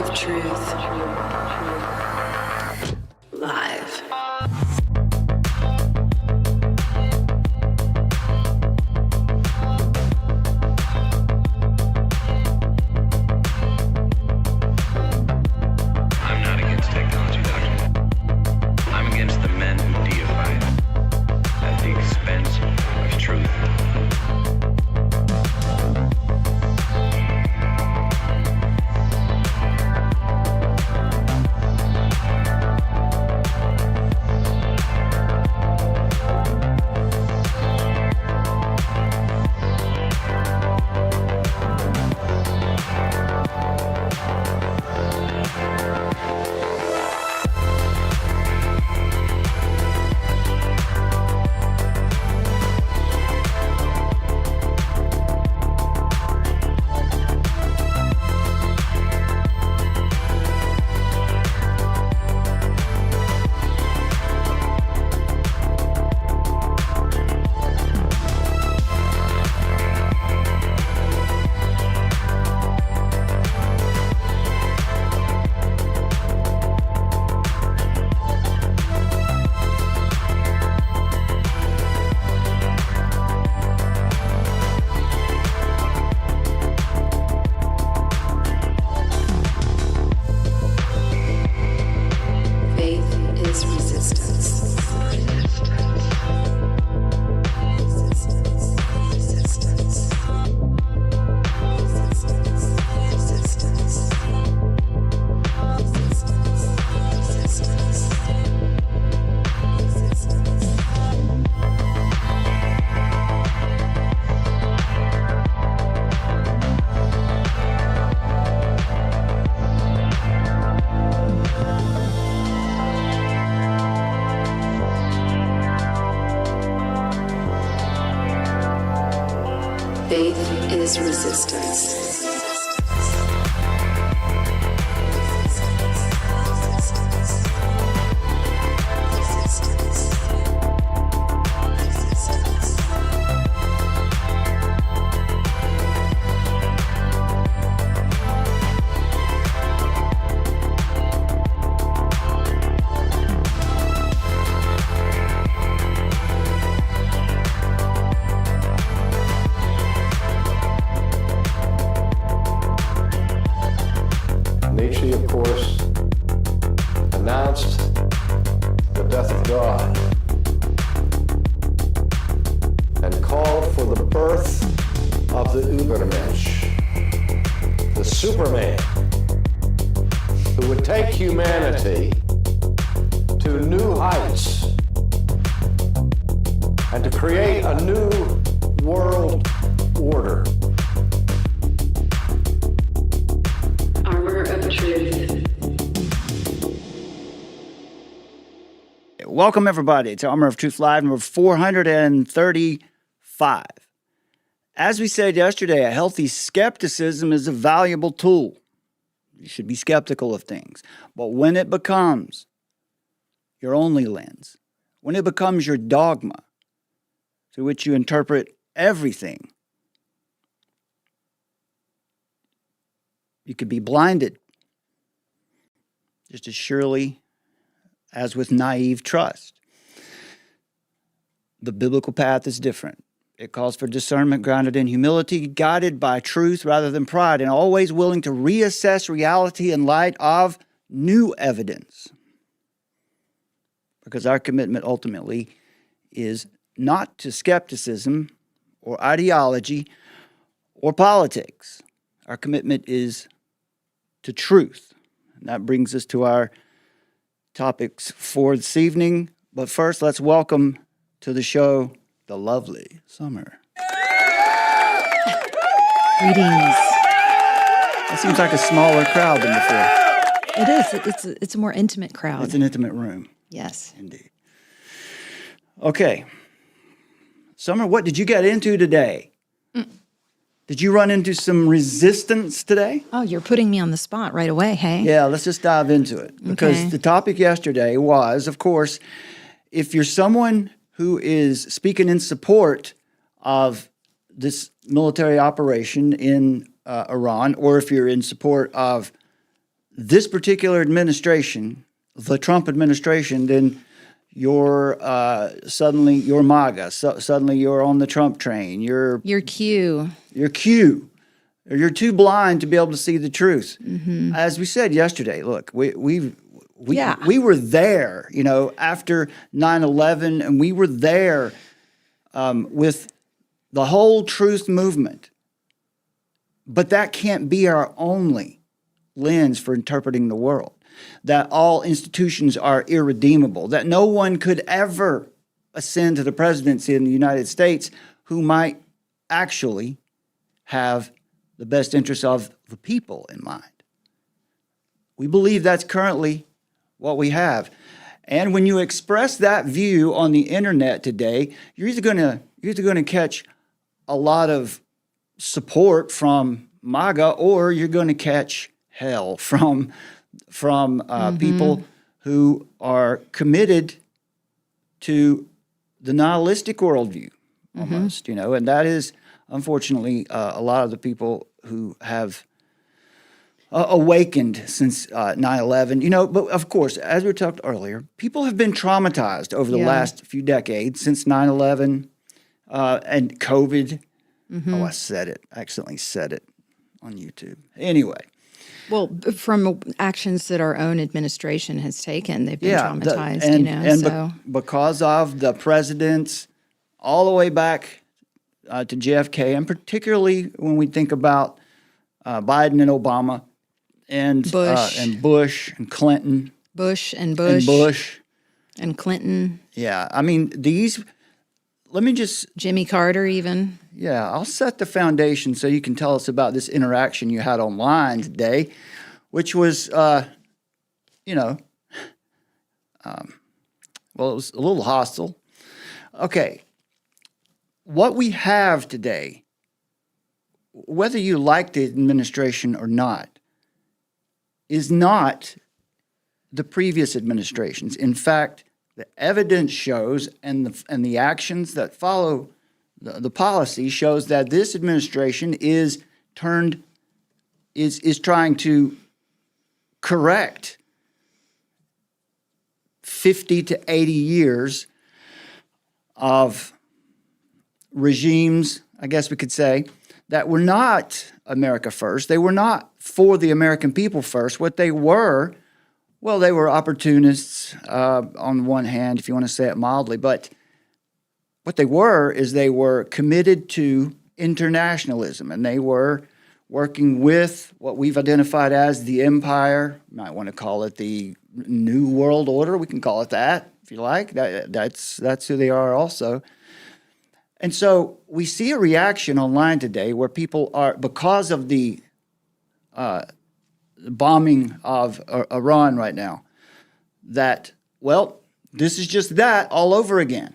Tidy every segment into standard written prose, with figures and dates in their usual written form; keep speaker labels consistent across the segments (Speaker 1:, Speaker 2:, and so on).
Speaker 1: of Truth. Live.
Speaker 2: I'm not against technology, Doctor. I'm against the men who deify it at the expense of truth.
Speaker 1: Faith is resistance.
Speaker 3: Nietzsche, of course, announced the death of God and called for the birth of the Übermensch, the Superman, who would take humanity to new heights and to create a new world order.
Speaker 4: Welcome, everybody, to Armor of Truth Live, number 435. As we said yesterday, a healthy skepticism is a valuable tool. You should be skeptical of things. But when it becomes your only lens, when it becomes your dogma through which you interpret everything, you could be blinded just as surely as with naive trust. The biblical path is different. It calls for discernment grounded in humility, guided by truth rather than pride, and always willing to reassess reality in light of new evidence. Because our commitment ultimately is not to skepticism or ideology or politics. Our commitment is to truth. And that brings us to our topics for this evening. But first, let's welcome to the show the lovely Summer.
Speaker 5: Greetings.
Speaker 4: That seems like a smaller crowd than before.
Speaker 5: It is. It's a more intimate crowd.
Speaker 4: It's an intimate room.
Speaker 5: Yes.
Speaker 4: Indeed. Okay. Summer, what did you get into today? Did you run into some resistance today?
Speaker 5: Oh, you're putting me on the spot right away, hey?
Speaker 4: Yeah, let's just dive into it. Because the topic yesterday was, of course, if you're someone who is speaking in support of this military operation in Iran, or if you're in support of this particular administration, the Trump administration, then you're suddenly you're MAGA. Suddenly you're on the Trump train. You're
Speaker 5: Q.
Speaker 4: Q. You're too blind to be able to see the truth. As we said yesterday, look, we were there, after 9/11, and we were there with the whole truth movement. But that can't be our only lens for interpreting the world. That all institutions are irredeemable. That no one could ever ascend to the presidency in the United States who might actually have the best interests of the people in mind. We believe that's currently what we have. And when you express that view on the internet today, you're either going to catch a lot of support from MAGA, or you're going to catch hell from people who are committed to the nihilistic worldview, almost, and that is, unfortunately, a lot of the people who have awakened since 9/11. But of course, as we talked earlier, people have been traumatized over the last few decades since 9/11 and COVID. Oh, I said it. I accidentally said it on YouTube. Anyway.
Speaker 5: Well, from actions that our own administration has taken, they've been traumatized,
Speaker 4: because of the presidents all the way back to JFK, and particularly when we think about Biden and Obama and Bush and Clinton.
Speaker 5: Bush and Clinton.
Speaker 4: Yeah, I mean, let me just...
Speaker 5: Jimmy Carter even.
Speaker 4: Yeah, I'll set the foundation so you can tell us about this interaction you had online today, which was, well, it was a little hostile. Okay, what we have today, whether you like the administration or not, is not the previous administrations. In fact, the evidence shows, and the actions that follow the policy shows that this administration is trying to correct 50 to 80 years of regimes, I guess we could say, that were not America first. They were not for the American people first. What they were, well, they were opportunists on one hand, if you want to say it mildly, but what they were is they were committed to internationalism, and they were working with what we've identified as the empire. You might want to call it the New World Order. We can call it that if you like. That's who they are also. And so we see a reaction online today where people are, because of the bombing of Iran right now, that, well, this is just that all over again.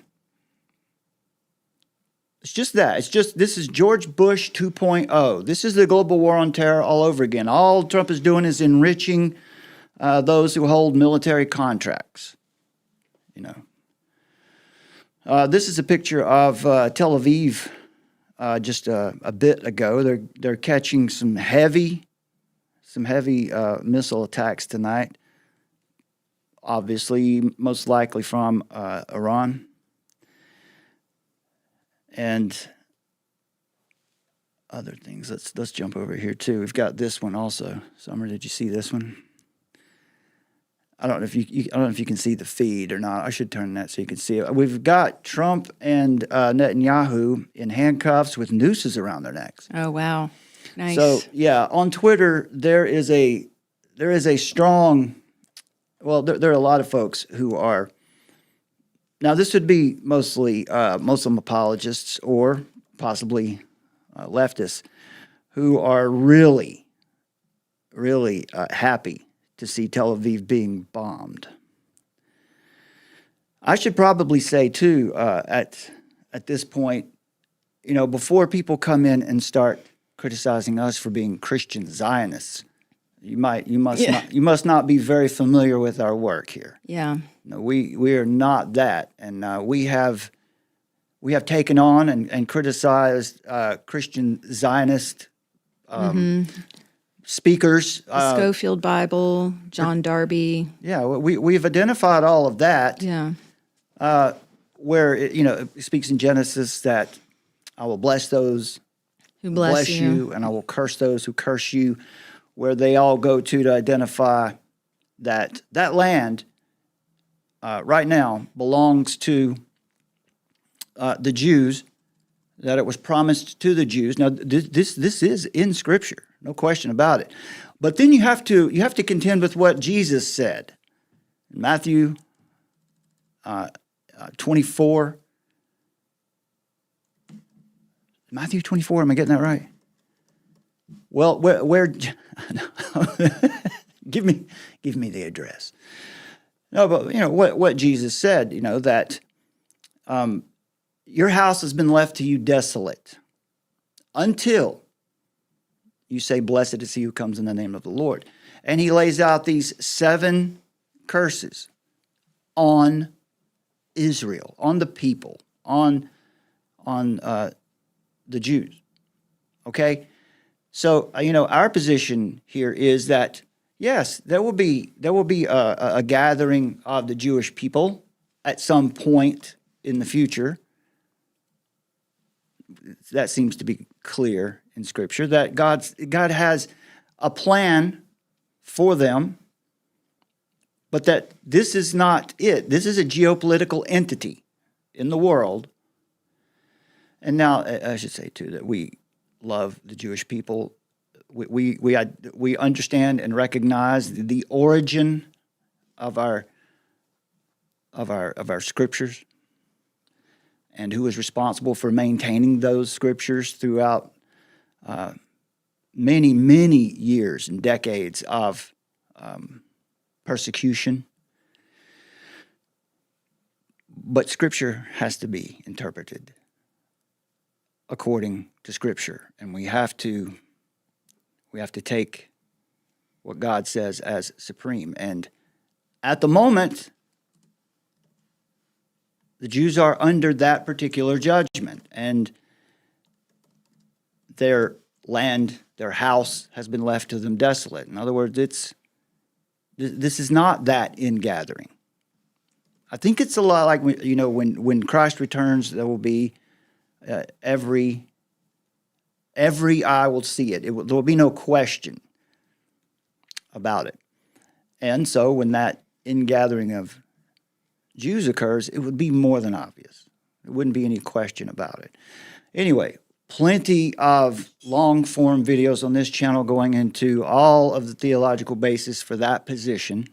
Speaker 4: It's just that. This is George Bush 2.0. This is the global war on terror all over again. All Trump is doing is enriching those who hold military contracts. This is a picture of Tel Aviv just a bit ago. They're catching some heavy missile attacks tonight. Obviously, most likely from Iran. And other things. Let's jump over here too. We've got this one also. Summer, did you see this one? I don't know if you can see the feed or not. I should turn that so you can see it. We've got Trump and Netanyahu in handcuffs with nooses around their necks.
Speaker 5: Oh wow, nice.
Speaker 4: So yeah, on Twitter there is a strong. Well, there are a lot of folks who are. Now, this would be mostly Muslim apologists or possibly leftists who are really, really happy to see Tel Aviv being bombed. I should probably say, too, at this point, before people come in and start criticizing us for being Christian Zionists, you must not be very familiar with our work here.
Speaker 5: Yeah.
Speaker 4: No, we are not that, and we have taken on and criticized Christian Zionist speakers.
Speaker 5: The Schofield Bible, John Darby.
Speaker 4: Yeah, we've identified all of that.
Speaker 5: Yeah.
Speaker 4: Where it speaks in Genesis that I will bless those
Speaker 5: Who bless you.
Speaker 4: and I will curse those who curse you, where they all go to identify that land right now belongs to the Jews, that it was promised to the Jews. Now, this is in Scripture, no question about it. But then you have to contend with what Jesus said in Matthew 24. Matthew 24, am I getting that right? Well, where give me the address. No, but what Jesus said, that your house has been left to you desolate until you say, blessed is he who comes in the name of the Lord. And he lays out these 7 curses on Israel, on the people, on the Jews. Okay? So, our position here is that, yes, there will be a gathering of the Jewish people at some point in the future. That seems to be clear in Scripture, that God has a plan for them, but that this is not it. This is a geopolitical entity in the world. And now I should say too that we love the Jewish people. We understand and recognize the origin of our scriptures and who is responsible for maintaining those scriptures throughout many, many years and decades of persecution. But Scripture has to be interpreted according to Scripture, and we have to take what God says as supreme. And at the moment, the Jews are under that particular judgment, and their land, their house has been left to them desolate. In other words, this is not that ingathering. I think it's a lot like when Christ returns, there will be every eye will see it. There will be no question about it. And so when that ingathering of Jews occurs, it would be more than obvious. There wouldn't be any question about it. Anyway, plenty of long-form videos on this channel going into all of the theological basis for that position.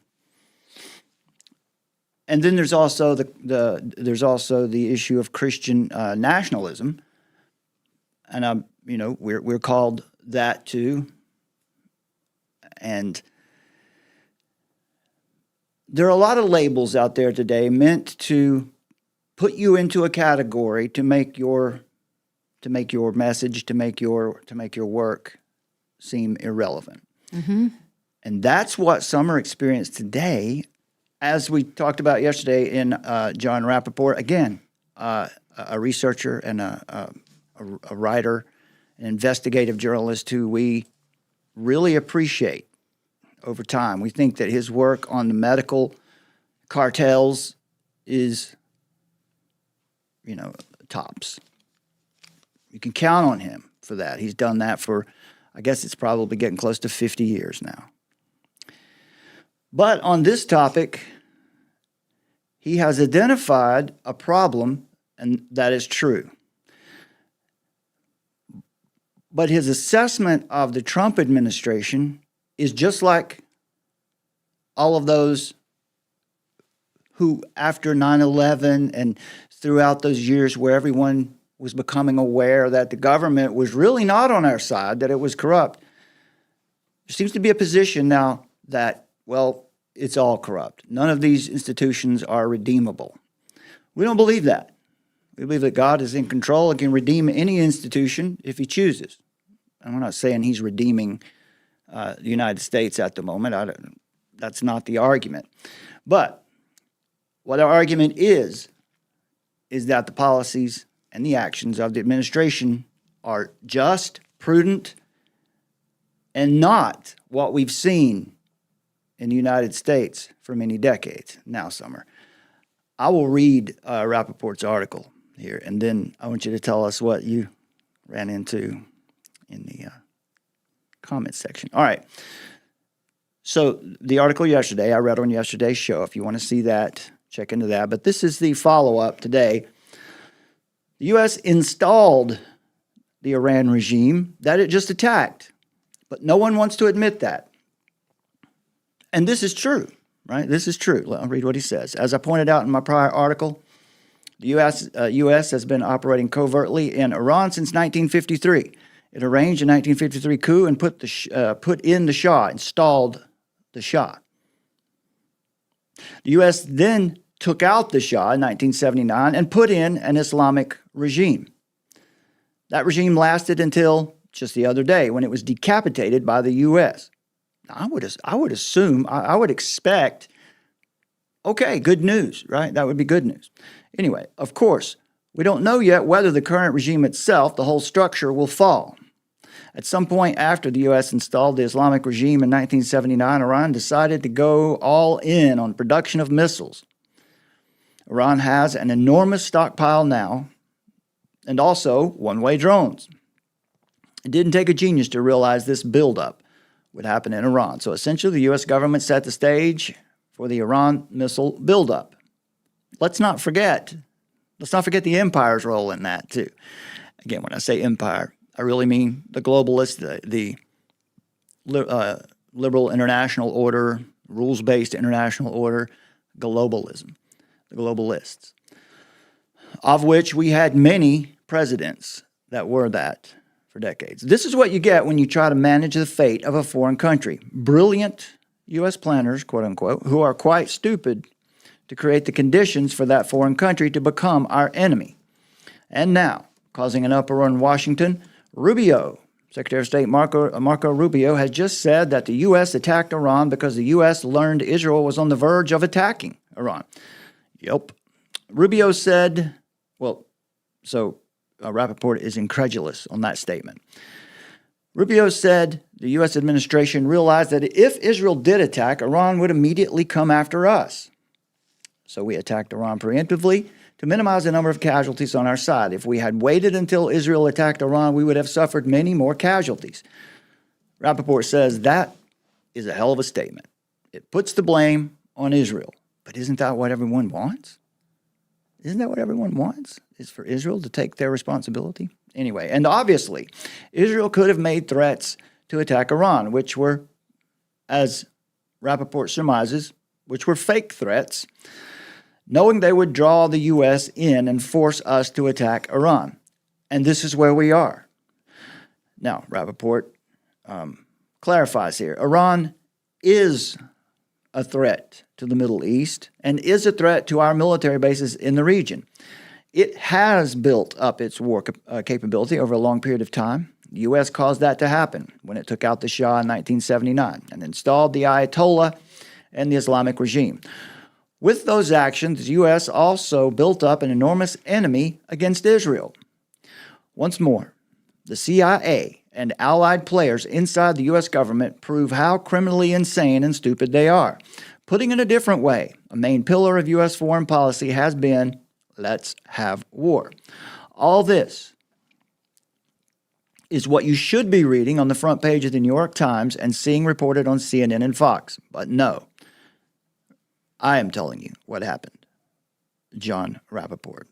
Speaker 4: And then there's also the issue of Christian nationalism, and we're called that too. And there are a lot of labels out there today meant to put you into a category to make your message, to make your work seem irrelevant. Mm-hmm. And that's what some are experiencing today, as we talked about yesterday in John Rappaport. Again, a researcher and a writer, an investigative journalist who we really appreciate over time. We think that his work on the medical cartels is, tops. You can count on him for that. He's done that for, I guess it's probably getting close to 50 years now. But on this topic, he has identified a problem, and that is true. But his assessment of the Trump administration is just like all of those who, after 9/11 and throughout those years where everyone was becoming aware that the government was really not on our side, that it was corrupt, there seems to be a position now that, well, it's all corrupt. None of these institutions are redeemable. We don't believe that. We believe that God is in control and can redeem any institution if he chooses. And we're not saying he's redeeming the United States at the moment. That's not the argument. But what our argument is that the policies and the actions of the administration are just, prudent, and not what we've seen in the United States for many decades. Now, Summer, I will read Rappaport's article here, and then I want you to tell us what you ran into in the comments section. All right. So the article yesterday, I read on yesterday's show. If you want to see that, check into that. But this is the follow-up today. The U.S. installed the Iran regime that it just attacked, but no one wants to admit that. And this is true, right? This is true. I'll read what he says. As I pointed out in my prior article, the U.S. has been operating covertly in Iran since 1953. It arranged a 1953 coup and put in the Shah, installed the Shah. The U.S. then took out the Shah in 1979 and put in an Islamic regime. That regime lasted until just the other day when it was decapitated by the U.S. Now, I would expect, okay, good news, right? That would be good news. Anyway, of course, we don't know yet whether the current regime itself, the whole structure, will fall. At some point after the U.S. installed the Islamic regime in 1979, Iran decided to go all in on production of missiles. Iran has an enormous stockpile now, and also one-way drones. It didn't take a genius to realize this buildup would happen in Iran. So essentially, the U.S. government set the stage for the Iran missile buildup. Let's not forget the empire's role in that, too. Again, when I say empire, I really mean the globalists, the liberal international order, rules-based international order, globalism, the globalists, of which we had many presidents that were that for decades. This is what you get when you try to manage the fate of a foreign country. Brilliant U.S. planners, quote unquote, who are quite stupid to create the conditions for that foreign country to become our enemy. And now, causing an uproar in Washington, Rubio, Secretary of State Marco Rubio, has just said that the U.S. attacked Iran because the U.S. learned Israel was on the verge of attacking Iran. Yep. Rubio said, Rappaport is incredulous on that statement. Rubio said the U.S. administration realized that if Israel did attack, Iran would immediately come after us. So we attacked Iran preemptively to minimize the number of casualties on our side. If we had waited until Israel attacked Iran, we would have suffered many more casualties. Rappaport says that is a hell of a statement. It puts the blame on Israel. But isn't that what everyone wants? Isn't that what everyone wants? Is for Israel to take their responsibility? Anyway, and obviously, Israel could have made threats to attack Iran, which were, as Rappaport surmises, which were fake threats, knowing they would draw the U.S. in and force us to attack Iran. And this is where we are. Now, Rappaport clarifies here. Iran is a threat to the Middle East and is a threat to our military bases in the region. It has built up its war capability over a long period of time. The U.S. caused that to happen when it took out the Shah in 1979 and installed the Ayatollah and the Islamic regime. With those actions, the U.S. also built up an enormous enemy against Israel. Once more, the CIA and allied players inside the U.S. government prove how criminally insane and stupid they are. Putting it a different way, a main pillar of U.S. foreign policy has been, let's have war. All this is what you should be reading on the front page of the New York Times and seeing reported on CNN and Fox. But no, I am telling you what happened. John Rappaport.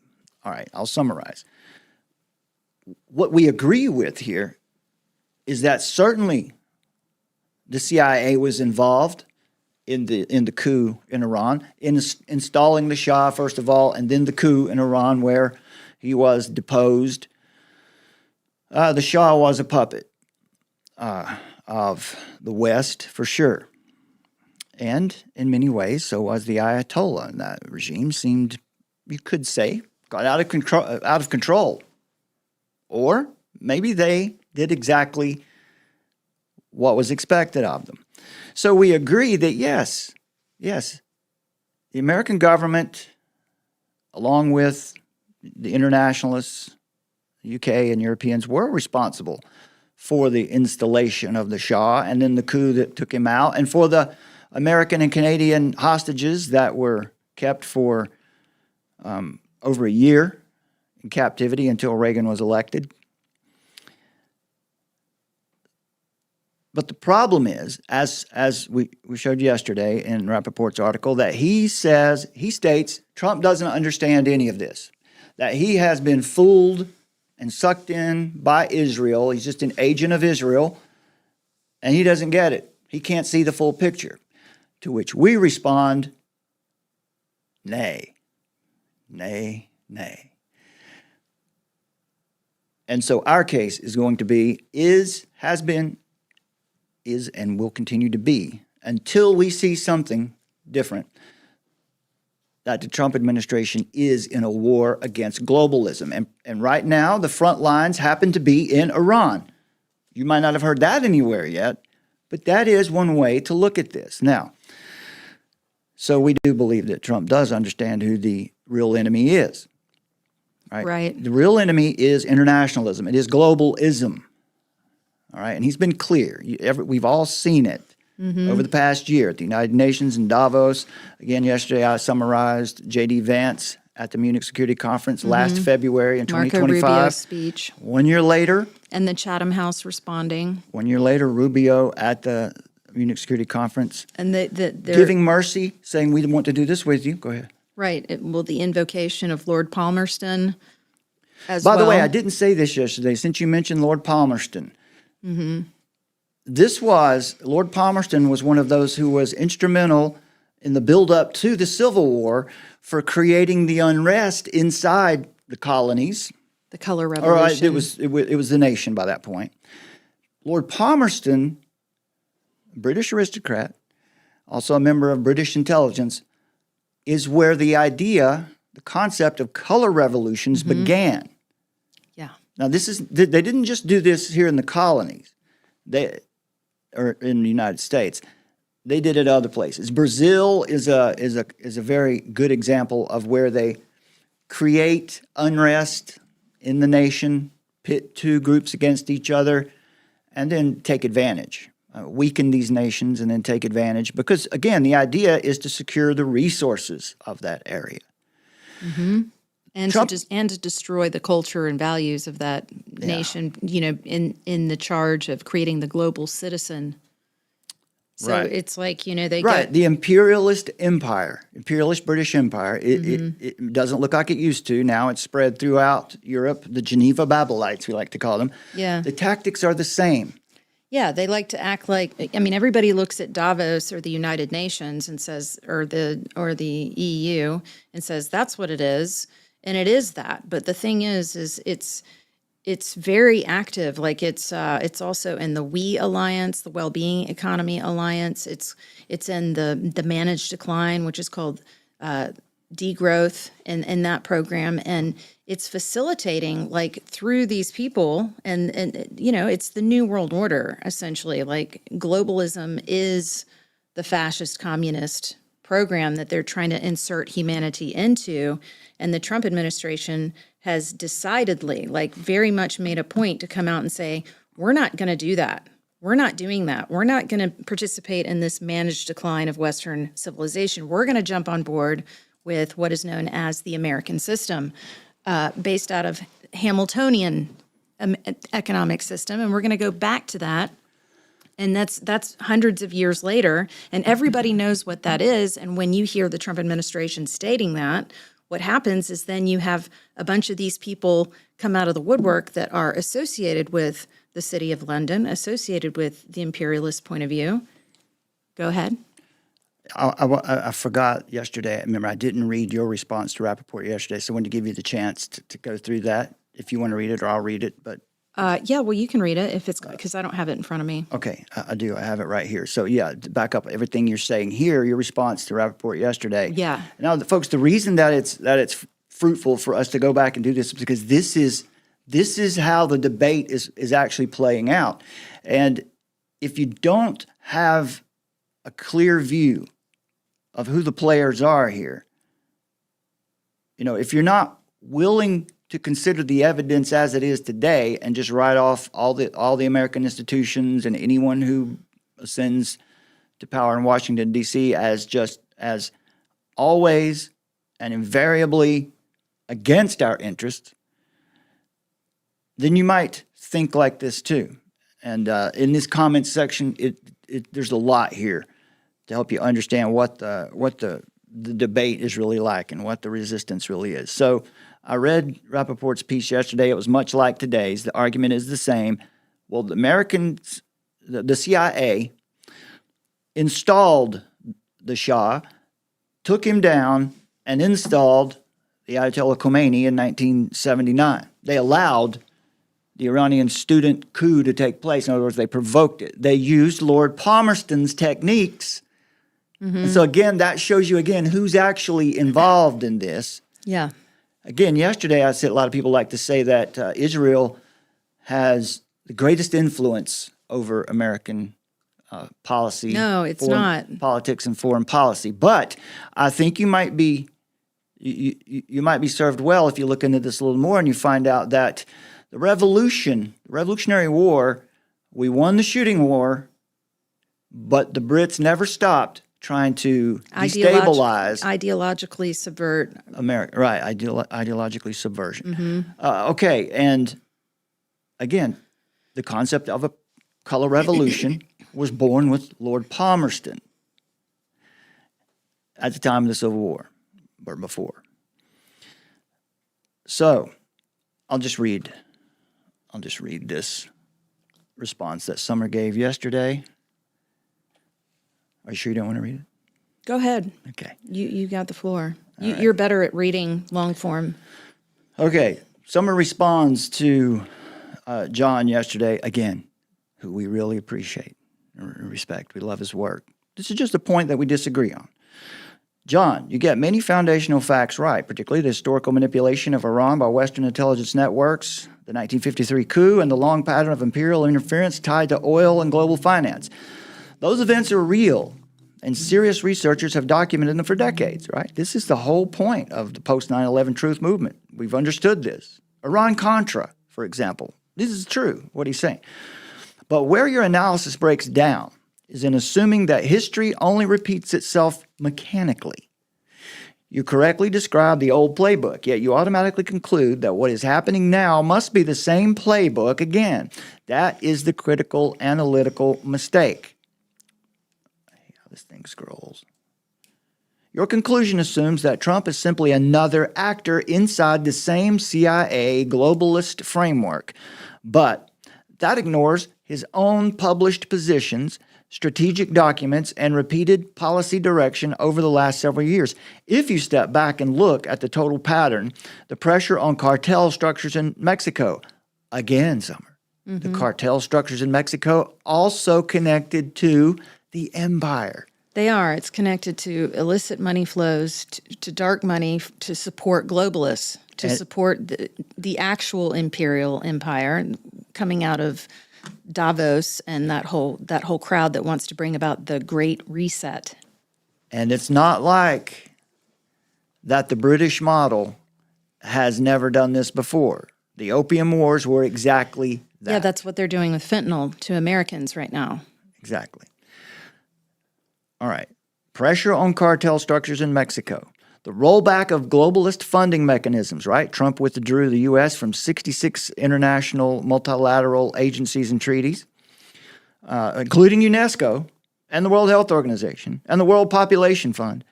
Speaker 4: All right, I'll summarize. What we agree with here is that certainly the CIA was involved in the coup in Iran, in installing the Shah, first of all, and then the coup in Iran where he was deposed. The Shah was a puppet of the West, for sure. And in many ways, so was the Ayatollah. And that regime seemed, you could say, got out of control. Or maybe they did exactly what was expected of them. So we agree that yes, the American government, along with the internationalists, the UK and Europeans, were responsible for the installation of the Shah and then the coup that took him out, and for the American and Canadian hostages that were kept for over a year in captivity until Reagan was elected. But the problem is, as we showed yesterday in Rappaport's article, that he states Trump doesn't understand any of this, that he has been fooled and sucked in by Israel. He's just an agent of Israel, and he doesn't get it. He can't see the full picture. To which we respond, nay, nay, nay. And so our case is going to be, has been, is, and will continue to be, until we see something different, that the Trump administration is in a war against globalism. And right now, the front lines happen to be in Iran. You might not have heard that anywhere yet, but that is one way to look at this. Now, so we do believe that Trump does understand who the real enemy is. Right. The real enemy is internationalism. It is globalism. All right. And he's been clear. We've all seen it over the past year at the United Nations in Davos. Again, yesterday I summarized J.D. Vance at the Munich Security Conference last February in 2025.
Speaker 5: Marco Rubio's speech.
Speaker 4: 1 year later.
Speaker 5: And the Chatham House responding.
Speaker 4: 1 year later, Rubio at the Munich Security Conference.
Speaker 5: And they're
Speaker 4: giving mercy, saying we want to do this with you. Go ahead.
Speaker 5: Right. The invocation of Lord Palmerston as
Speaker 4: well. By the way,
Speaker 5: well.
Speaker 4: I didn't say this yesterday, since you mentioned Lord Palmerston. Lord Palmerston was one of those who was instrumental in the buildup to the Civil War for creating the unrest inside the colonies.
Speaker 5: The color revolution.
Speaker 4: It was the nation by that point. Lord Palmerston, a British aristocrat, also a member of British intelligence, is where the concept of color revolutions began.
Speaker 5: Yeah.
Speaker 4: Now, they didn't just do this here in the colonies, or in the United States. They did it other places. Brazil is a very good example of where they create unrest in the nation, pit two groups against each other, and then take advantage. Weaken these nations and then take advantage, because again, the idea is to secure the resources of that area.
Speaker 5: And to destroy the culture and values of that nation, in the charge of creating the global citizen. So it's like, they get
Speaker 4: the imperialist British Empire. It doesn't look like it used to. Now it's spread throughout Europe. The Geneva Babylonites, we like to call them. Yeah, the tactics are the same.
Speaker 5: Yeah, they like to act like, everybody looks at Davos or the United Nations and says, or the EU and says, that's what it is. And it is that. But the thing is it's very active. Like it's also in the WE Alliance, the Wellbeing Economy Alliance. It's in the Managed Decline, which is called degrowth in that program, and it's facilitating through these people, and it's the New World Order essentially. Like globalism is the fascist communist program that they're trying to insert humanity into, and the Trump administration has decidedly very much made a point to come out and say, we're not going to do that. We're not doing that. We're not going to participate in this managed decline of Western civilization. We're going to jump on board with what is known as the American system, based out of Hamiltonian economic system, and we're going to go back to that. And that's hundreds of years later, and everybody knows what that is. And when you hear the Trump administration stating that, what happens is then you have a bunch of these people come out of the woodwork that are associated with the City of London, associated with the imperialist point of view. Go ahead.
Speaker 4: I forgot yesterday. Remember, I didn't read your response to Rappaport yesterday, so I wanted to give you the chance to go through that. If you want to read it, or I'll read it. But
Speaker 5: yeah, well, you can read it if it's because I don't have it in front of me.
Speaker 4: Okay, I do. I have it right here. So yeah, to back up everything you're saying here, your response to Rappaport yesterday.
Speaker 5: Yeah.
Speaker 4: Now, folks, the reason that it's fruitful for us to go back and do this is because this is how the debate is actually playing out, and if you don't have a clear view of who the players are here, if you're not willing to consider the evidence as it is today and just write off all the American institutions and anyone who ascends to power in Washington, D.C. as always and invariably against our interests, then you might think like this too. And in this comments section, there's a lot here to help you understand what the debate is really like and what the resistance really is. So I read Rappaport's piece yesterday. It was much like today's. The argument is the same. Well, the Americans, the CIA, installed the Shah, took him down, and installed the Ayatollah Khomeini in 1979. They allowed the Iranian student coup to take place. In other words, they provoked it. They used Lord Palmerston's techniques. And so again, that shows you again who's actually involved in this.
Speaker 5: Yeah.
Speaker 4: Again, yesterday I said a lot of people like to say that Israel has the greatest influence over American policy.
Speaker 5: No, it's not.
Speaker 4: Politics and foreign policy. But I think you might be served well if you look into this a little more and you find out that the Revolutionary War, we won the shooting war, but the Brits never stopped trying to destabilize.
Speaker 5: Ideologically subvert.
Speaker 4: America, right, ideologically subversion. Okay, and again, the concept of a color revolution was born with Lord Palmerston at the time of the Civil War, or before. So, I'll just read this response that Summer gave yesterday. Are you sure you don't want to read it?
Speaker 5: Go ahead.
Speaker 4: Okay.
Speaker 5: You got the floor. You're better at reading long form.
Speaker 4: Okay. Summer responds to John yesterday, again, who we really appreciate and respect. We love his work. This is just a point that we disagree on. John, you get many foundational facts right, particularly the historical manipulation of Iran by Western intelligence networks, the 1953 coup, and the long pattern of imperial interference tied to oil and global finance. Those events are real, and serious researchers have documented them for decades, right? This is the whole point of the post-9/11 truth movement. We've understood this. Iran-Contra, for example. This is true, what he's saying. But where your analysis breaks down is in assuming that history only repeats itself mechanically. You correctly describe the old playbook, yet you automatically conclude that what is happening now must be the same playbook again. That is the critical analytical mistake. This thing scrolls. Your conclusion assumes that Trump is simply another actor inside the same CIA globalist framework, but that ignores his own published positions, strategic documents, and repeated policy direction over the last several years. If you step back and look at the total pattern, the pressure on cartel structures in Mexico, again, Summer, the cartel structures in Mexico also connected to the empire.
Speaker 5: They are. It's connected to illicit money flows, to dark money, to support globalists, to support the actual imperial empire coming out of Davos and that whole crowd that wants to bring about the Great Reset.
Speaker 4: And it's not like that the British model has never done this before. The Opium Wars were exactly that.
Speaker 5: Yeah, that's what they're doing with fentanyl to Americans right now.
Speaker 4: Exactly. All right. Pressure on cartel structures in Mexico. The rollback of globalist funding mechanisms, right? Trump withdrew the U.S. from 66 international multilateral agencies and treaties, including UNESCO and the World Health Organization and the World Population Fund,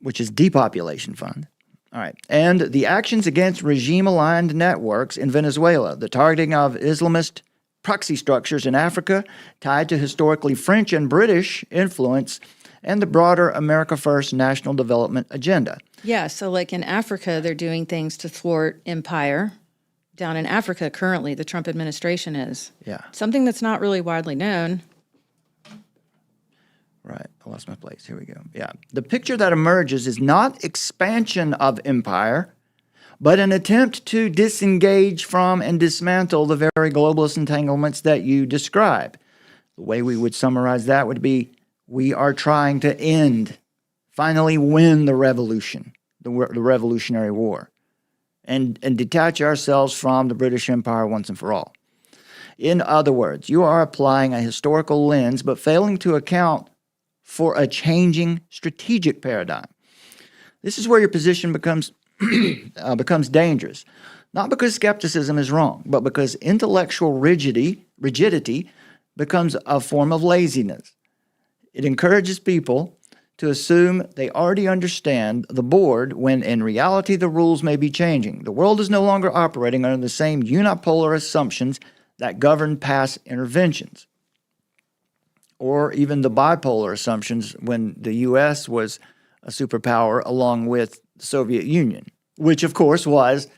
Speaker 4: which is Depopulation Fund. All right. And the actions against regime-aligned networks in Venezuela, the targeting of Islamist proxy structures in Africa tied to historically French and British influence, and the broader America First national development agenda.
Speaker 5: Yeah, so like in Africa, they're doing things to thwart empire. Down in Africa currently, the Trump administration is.
Speaker 4: Yeah.
Speaker 5: Something that's not really widely known.
Speaker 4: Right. I lost my place. Here we go. Yeah. The picture that emerges is not expansion of empire, but an attempt to disengage from and dismantle the very globalist entanglements that you describe. The way we would summarize that would be, we are trying to finally win the revolution, the Revolutionary War. and detach ourselves from the British Empire once and for all. In other words, you are applying a historical lens but failing to account for a changing strategic paradigm. This is where your position becomes dangerous, not because skepticism is wrong, but because intellectual rigidity becomes a form of laziness. It encourages people to assume they already understand the board when in reality the rules may be changing. The world is no longer operating under the same unipolar assumptions that govern past interventions, or even the bipolar assumptions when the U.S. was a superpower along with the Soviet Union, which of course was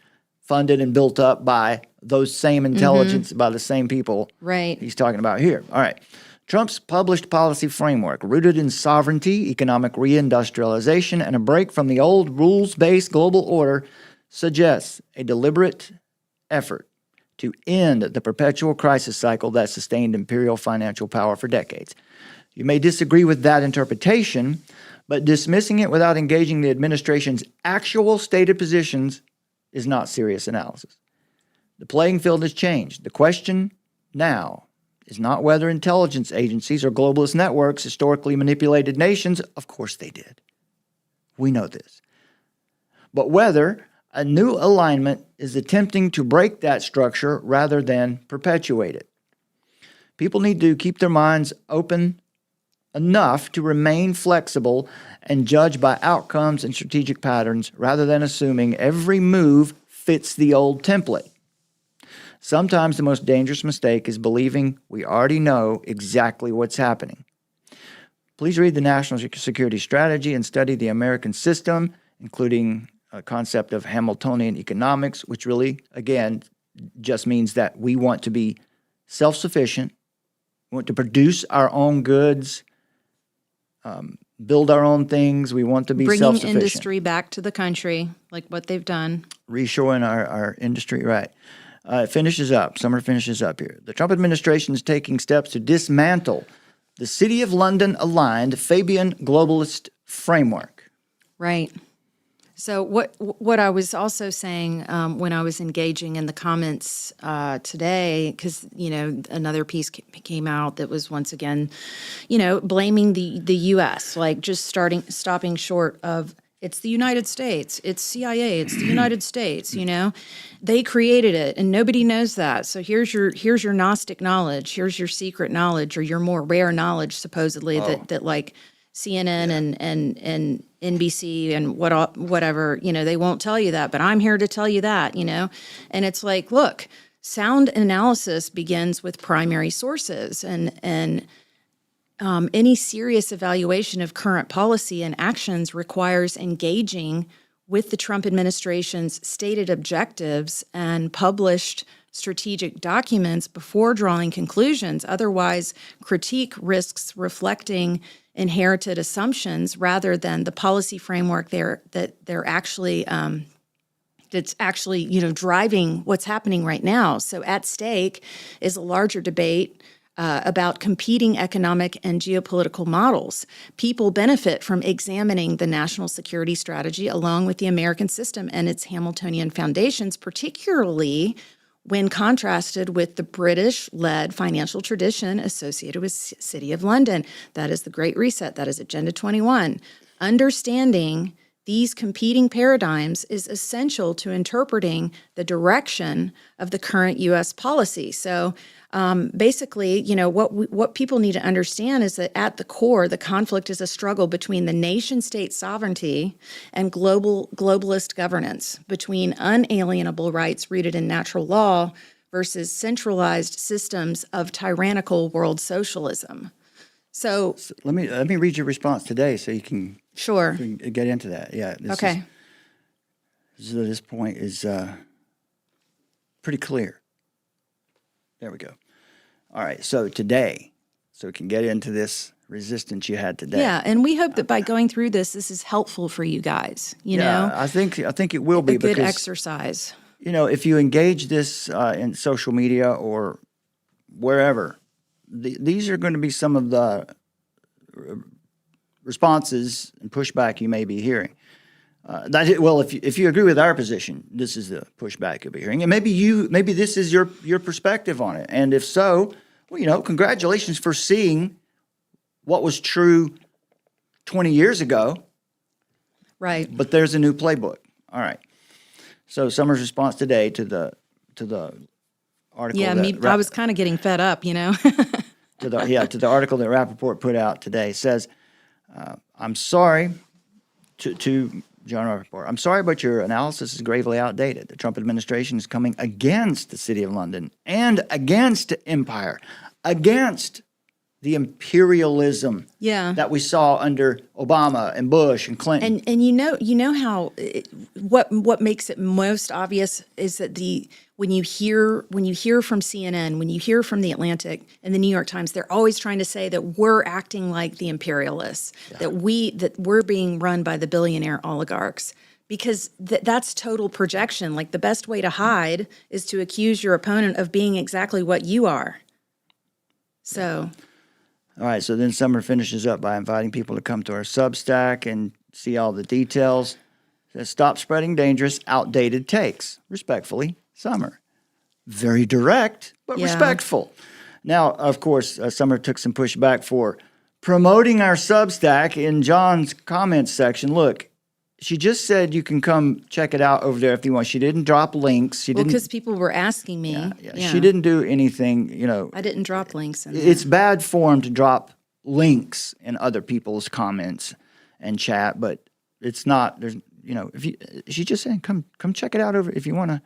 Speaker 4: funded and built up by those same intelligence, by the same people he's talking about here. All right. Trump's published policy framework, rooted in sovereignty, economic reindustrialization, and a break from the old rules-based global order, suggests a deliberate effort to end the perpetual crisis cycle that sustained imperial financial power for decades. You may disagree with that interpretation, but dismissing it without engaging the administration's actual stated positions is not serious analysis. The playing field has changed. The question now is not whether intelligence agencies or globalist networks historically manipulated nations. Of course they did. We know this. But whether a new alignment is attempting to break that structure rather than perpetuate it. People need to keep their minds open enough to remain flexible and judge by outcomes and strategic patterns rather than assuming every move fits the old template. Sometimes the most dangerous mistake is believing we already know exactly what's happening. Please read the National Security Strategy and study the American system, including a concept of Hamiltonian economics, which really, again, just means that we want to be self-sufficient, we want to produce our own goods, build our own things. We want to be self-sufficient.
Speaker 5: Bringing industry back to the country, like what they've done.
Speaker 4: Reshoring our industry, right. It finishes up. Summer finishes up here. The Trump administration is taking steps to dismantle the City of London aligned Fabian globalist framework.
Speaker 5: Right. So what I was also saying when I was engaging in the comments today, because, another piece came out that was once again, blaming the U.S., like just stopping short of it's the United States, it's CIA, it's the United States, They created it and nobody knows that. So here's your Gnostic knowledge, here's your secret knowledge or your more rare knowledge supposedly that like CNN and NBC and whatever, they won't tell you that, but I'm here to tell you that, And it's like, look, sound analysis begins with primary sources and any serious evaluation of current policy and actions requires engaging with the Trump administration's stated objectives and published strategic documents before drawing conclusions. Otherwise, critique risks reflecting inherited assumptions rather than the policy framework they're actually that's actually driving what's happening right now. So at stake is a larger debate about competing economic and geopolitical models. People benefit from examining the national security strategy along with the American system and its Hamiltonian foundations, particularly when contrasted with the British-led financial tradition associated with City of London. That is the Great Reset. That is Agenda 21. Understanding these competing paradigms is essential to interpreting the direction of the current U.S. policy. So basically, what people need to understand is that at the core, the conflict is a struggle between the nation-state sovereignty and globalist governance, between unalienable rights rooted in natural law versus centralized systems of tyrannical world socialism. So
Speaker 4: let me read your response today so you can
Speaker 5: sure
Speaker 4: get into that. Yeah. This point is pretty clear. There we go. All right. So today, so we can get into this resistance you had today.
Speaker 5: Yeah, and we hope that by going through this is helpful for you guys. You know,
Speaker 4: I think it will be
Speaker 5: a good
Speaker 4: because,
Speaker 5: exercise.
Speaker 4: If you engage this in social media or wherever, these are going to be some of the responses and pushback you may be hearing. If you agree with our position, this is the pushback you'll be hearing, and maybe this is your perspective on it. And if so, well, congratulations for seeing what was true 20 years ago.
Speaker 5: Right.
Speaker 4: But there's a new playbook. All right. So Summer's response today to the article.
Speaker 5: Yeah, I was kind of getting fed up,
Speaker 4: to the article that Rappaport put out today says, "I'm sorry to John Rappaport. I'm sorry, but your analysis is gravely outdated. The Trump administration is coming against the City of London and against empire, against the imperialism that we saw under Obama and Bush and Clinton."
Speaker 5: And you know how what makes it most obvious is that when you hear from CNN, when you hear from the Atlantic and the New York Times, they're always trying to say that we're acting like the imperialists, that we're being run by the billionaire oligarchs. Because that's total projection. Like, the best way to hide is to accuse your opponent of being exactly what you are. So.
Speaker 4: All right, so then Summer finishes up by inviting people to come to our Substack and see all the details. Says, "Stop spreading dangerous, outdated takes." Respectfully, Summer. Very direct, but respectful. Now, of course, Summer took some pushback for promoting our Substack in John's comments section. Look, she just said you can come check it out over there if you want. She didn't drop links.
Speaker 5: Because people were asking me.
Speaker 4: Yeah. She didn't do anything,
Speaker 5: I didn't drop links in there.
Speaker 4: It's bad form to drop links in other people's comments and chat, but it's not. There's, she's just saying, come check it out over. If you want to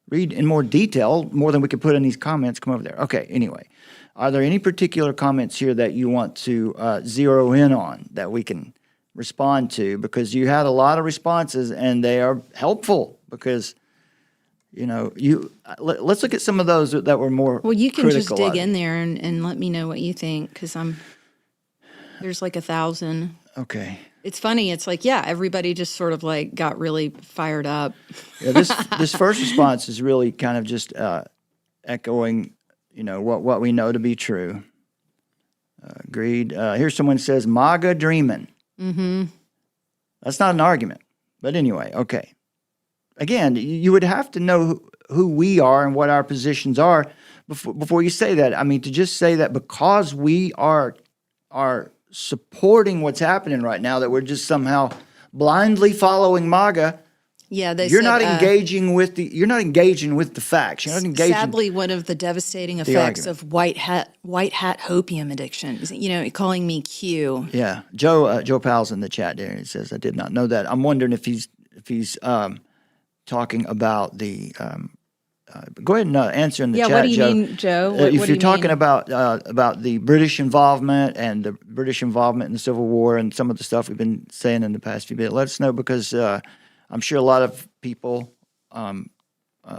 Speaker 4: read in more detail, more than we could put in these comments, come over there. Okay. Anyway, are there any particular comments here that you want to zero in on that we can respond to? Because you had a lot of responses and they are helpful because, let's look at some of those that were more
Speaker 5: Well, you can just
Speaker 4: critical
Speaker 5: dig in there and let me know what you think, because there's like 1,000.
Speaker 4: Okay.
Speaker 5: It's funny. It's like, everybody just sort of like got really fired up.
Speaker 4: Yeah, this first response is really kind of just echoing, what we know to be true. Agreed. Here's someone who says, MAGA dreaming. Mm-hmm. That's not an argument. But anyway, okay. Again, you would have to know who we are and what our positions are before you say that. I mean, to just say that because we are supporting what's happening right now, that we're just somehow blindly following MAGA.
Speaker 5: Yeah,
Speaker 4: you're not engaging with the facts. You're not engaging.
Speaker 5: Sadly, one of the devastating effects of white hat hopium addiction is, calling me Q.
Speaker 4: Yeah, Joe Powell's in the chat there. He says, "I did not know that." I'm wondering if he's talking about the. Go ahead and answer in the chat, Joe.
Speaker 5: Yeah, what do you mean, Joe?
Speaker 4: If you're talking about the British involvement and the British involvement in the Civil War and some of the stuff we've been saying in the past few minutes, let us know, because I'm sure a lot of people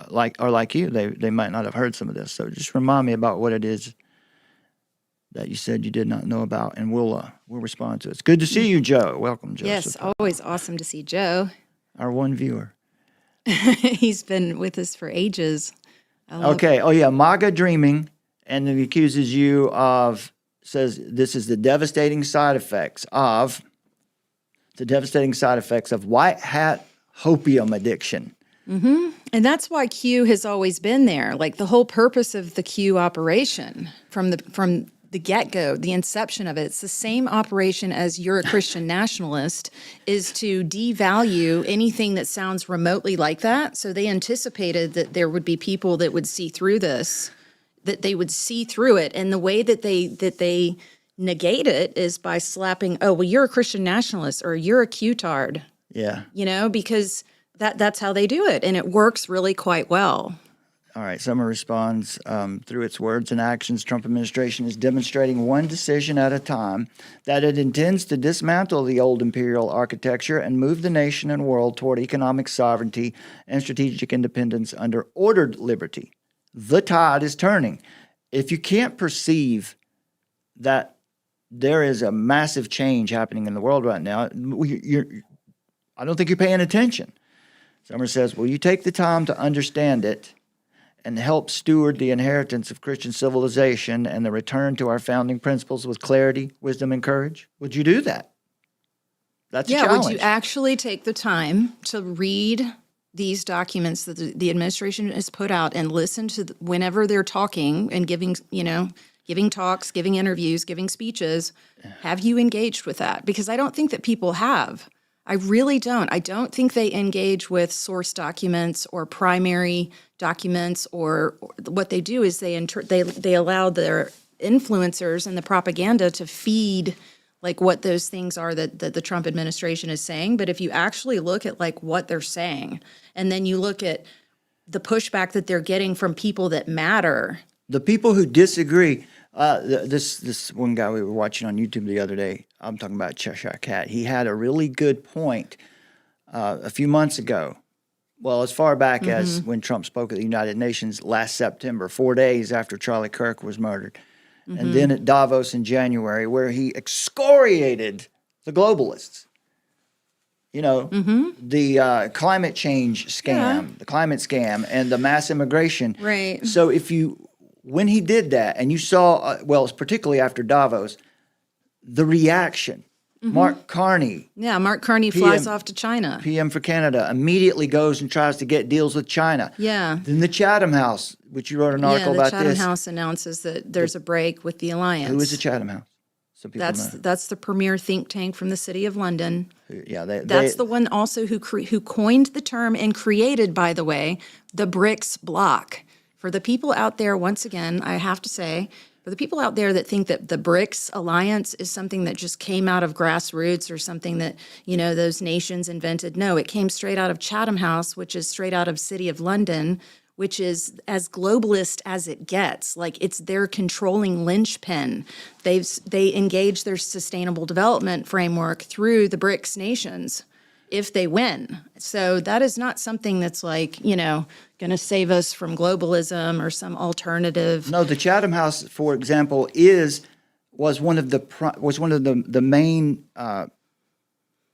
Speaker 4: like you. They might not have heard some of this. So just remind me about what it is that you said you did not know about, and we'll respond to it. It's good to see you, Joe. Welcome, Joseph.
Speaker 5: Yes, always awesome to see Joe.
Speaker 4: Our one viewer.
Speaker 5: He's been with us for ages.
Speaker 4: Okay. Oh, yeah. MAGA dreaming, and then he accuses you of, says this is the devastating side effects of white hat hopium addiction.
Speaker 5: Mm-hmm. And that's why Q has always been there. Like, the whole purpose of the Q operation from the get-go, the inception of it, it's the same operation as you're a Christian nationalist, is to devalue anything that sounds remotely like that. So they anticipated that there would be people that would see through this, that they would see through it. And the way that they negate it is by slapping, "Oh, well, you're a Christian nationalist," or "You're a Q-tard."
Speaker 4: Yeah.
Speaker 5: Because that's how they do it. And it works really quite well.
Speaker 4: All right, Summer responds, through its words and actions, Trump administration is demonstrating one decision at a time that it intends to dismantle the old imperial architecture and move the nation and world toward economic sovereignty and strategic independence under ordered liberty. The tide is turning. If you can't perceive that there is a massive change happening in the world right now, I don't think you're paying attention. Summer says, will you take the time to understand it and help steward the inheritance of Christian civilization and the return to our founding principles with clarity, wisdom, and courage? Would you do that? That's a
Speaker 5: Yeah,
Speaker 4: challenge.
Speaker 5: would you actually take the time to read these documents that the administration has put out and listen to whenever they're talking and giving, giving talks, giving interviews, giving speeches? Have you engaged with that? Because I don't think that people have. I really don't. I don't think they engage with source documents or primary documents, or what they do is they allow their influencers and the propaganda to feed like what those things are that the Trump administration is saying. But if you actually look at like what they're saying, and then you look at the pushback that they're getting from people that matter.
Speaker 4: The people who disagree, this one guy we were watching on YouTube the other day, I'm talking about Cheshire Cat, he had a really good point a few months ago. Well, as far back as when Trump spoke at the United Nations last September, 4 days after Charlie Kirk was murdered. And then at Davos in January, where he excoriated the globalists. The climate change scam, the climate scam, and the mass immigration.
Speaker 5: Right.
Speaker 4: So when he did that, and you saw, particularly after Davos, the reaction. Mark Carney,
Speaker 5: Yeah, Mark Carney flies off to China.
Speaker 4: PM for Canada, immediately goes and tries to get deals with China.
Speaker 5: Yeah.
Speaker 4: Then the Chatham House, which you wrote an article
Speaker 5: the
Speaker 4: about
Speaker 5: Chatham
Speaker 4: this.
Speaker 5: House announces that there's a break with the alliance.
Speaker 4: Who is the Chatham House? So people know.
Speaker 5: That's the premier think tank from the City of London.
Speaker 4: Yeah,
Speaker 5: That's the one also who coined the term and created, by the way, the BRICS bloc. For the people out there, once again, I have to say, for the people out there that think that the BRICS alliance is something that just came out of grassroots or something that, those nations invented. No, it came straight out of Chatham House, which is straight out of City of London, which is as globalist as it gets. Like, it's their controlling linchpin. They engage their sustainable development framework through the BRICS nations if they win. So that is not something that's like, going to save us from globalism or some alternative.
Speaker 4: No, the Chatham House, for example, was one of the main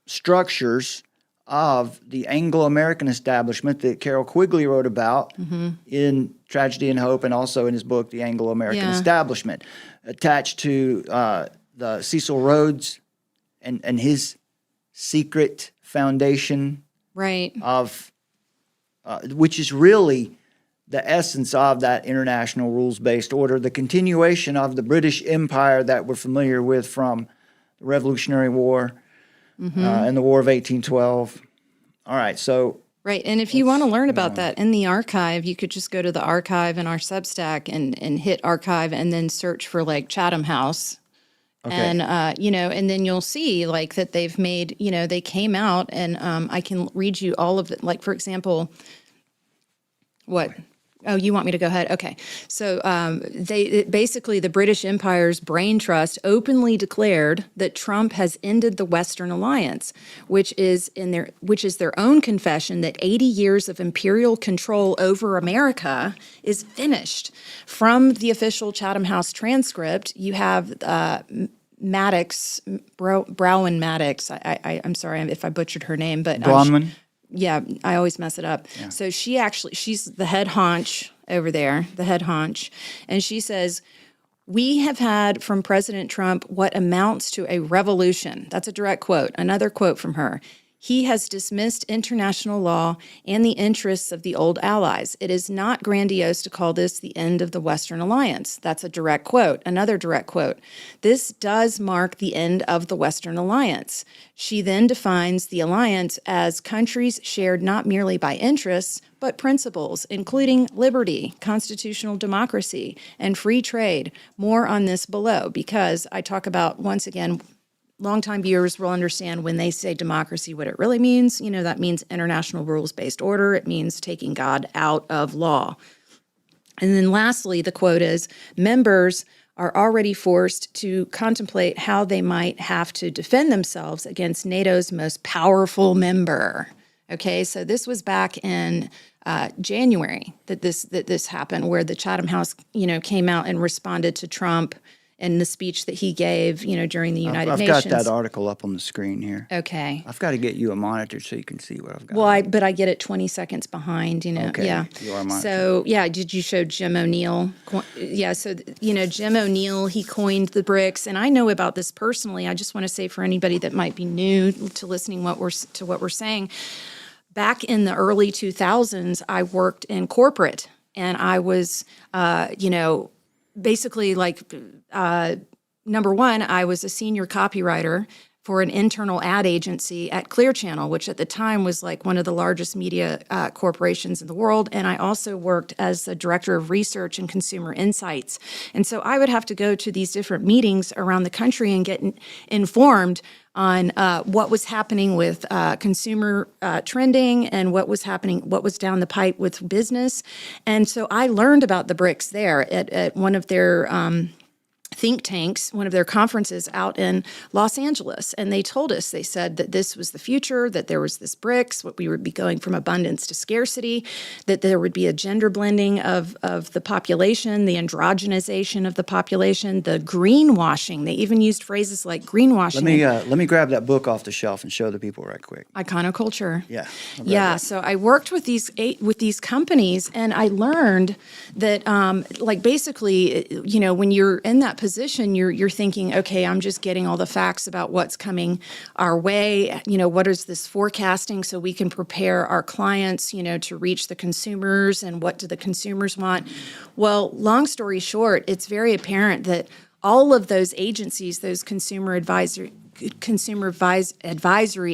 Speaker 4: structures of the Anglo-American establishment that Carol Quigley wrote about in Tragedy and Hope, and also in his book, The Anglo-American Establishment, attached to the Cecil Rhodes and his secret foundation,
Speaker 5: Right.
Speaker 4: of which is really the essence of that international rules-based order, the continuation of the British Empire that we're familiar with from the Revolutionary War and the War of 1812. All right, so...
Speaker 5: Right, and if you want to learn about that in the archive, you could just go to the archive in our Substack and hit archive and then search for like Chatham House. Okay. And, and then you'll see like that they've made, they came out and I can read you all of it. Like, for example, what? Oh, you want me to go ahead? Okay. So basically the British Empire's brain trust openly declared that Trump has ended the Western Alliance, which is their own confession that 80 years of imperial control over America is finished. From the official Chatham House transcript, you have Maddox, Browen Maddox. I'm sorry if I butchered her name, but
Speaker 4: Bronwyn?
Speaker 5: Yeah, I always mess it up. Yeah. So she's the head honch over there, the head honch. And she says, "We have had from President Trump what amounts to a revolution." That's a direct quote. Another quote from her. "He has dismissed international law and the interests of the old allies. It is not grandiose to call this the end of the Western Alliance." That's a direct quote. Another direct quote. "This does mark the end of the Western Alliance." She then defines the alliance as countries shared not merely by interests, but principles, including liberty, constitutional democracy, and free trade. More on this below, because I talk about, once again, longtime viewers will understand when they say democracy, what it really means. That means international rules-based order. It means taking God out of law. And then lastly, the quote is, "Members are already forced to contemplate how they might have to defend themselves against NATO's most powerful member." Okay, so this was back in January that this happened, where the Chatham House, came out and responded to Trump in the speech that he gave, during the United
Speaker 4: I've
Speaker 5: Nations.
Speaker 4: got that article up on the screen here.
Speaker 5: Okay.
Speaker 4: I've got to get you a monitor so you can see what I've got.
Speaker 5: Well, but I get it 20 seconds behind,
Speaker 4: Okay,
Speaker 5: Yeah.
Speaker 4: you are monitoring.
Speaker 5: So, yeah, did you show Jim O'Neill? Yeah, so, Jim O'Neill, he coined the BRICS, and I know about this personally. I just want to say for anybody that might be new to listening what we're saying, back in the early 2000s, I worked in corporate, and I was, basically number one, I was a senior copywriter for an internal ad agency at Clear Channel, which at the time was like one of the largest media corporations in the world. And I also worked as the director of research and consumer insights. And so I would have to go to these different meetings around the country and get informed on what was happening with consumer trending and what was down the pipe with business. And so I learned about the BRICS there at one of their think tanks, one of their conferences out in Los Angeles. And they told us, they said that this was the future, that there was this BRICS, what we would be going from abundance to scarcity, that there would be a gender blending of the population, the androgenization of the population, the greenwashing. They even used phrases like greenwashing.
Speaker 4: Let me grab that book off the shelf and show the people right quick.
Speaker 5: Iconoculture.
Speaker 4: Yeah.
Speaker 5: Yeah. So I worked with these companies, and I learned that, basically, when you're in that position, you're thinking, okay, I'm just getting all the facts about what's coming our way. What is this forecasting so we can prepare our clients, to reach the consumers, and what do the consumers want? Well, long story short, it's very apparent that all of those agencies, those consumer advisory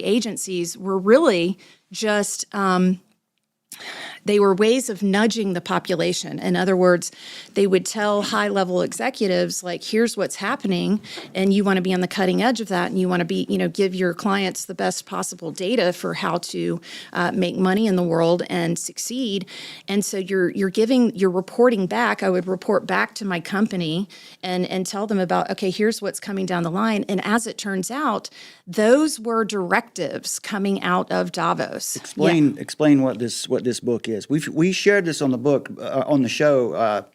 Speaker 5: agencies, were really just they were ways of nudging the population. In other words, they would tell high-level executives, like, here's what's happening, and you want to be on the cutting edge of that, and you want to be, give your clients the best possible data for how to make money in the world and succeed. And so you're reporting back. I would report back to my company and tell them about, okay, here's what's coming down the line. And as it turns out, those were directives coming out of Davos.
Speaker 4: Explain what this book is. We shared this on the book on the show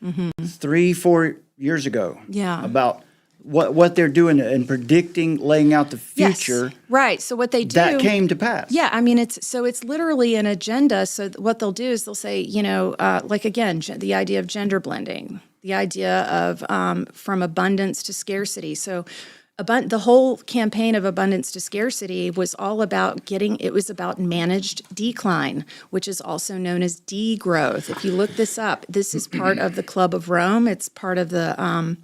Speaker 4: 3-4 years ago.
Speaker 5: Yeah.
Speaker 4: About what they're doing and predicting, laying out the future.
Speaker 5: Yes. Right. So what they do
Speaker 4: that came to pass.
Speaker 5: Yeah. I mean, it's literally an agenda. So what they'll do is they'll say, again, the idea of gender blending, the idea of from abundance to scarcity. So the whole campaign of abundance to scarcity was all about about managed decline, which is also known as degrowth. If you look this up, this is part of the Club of Rome. It's part of the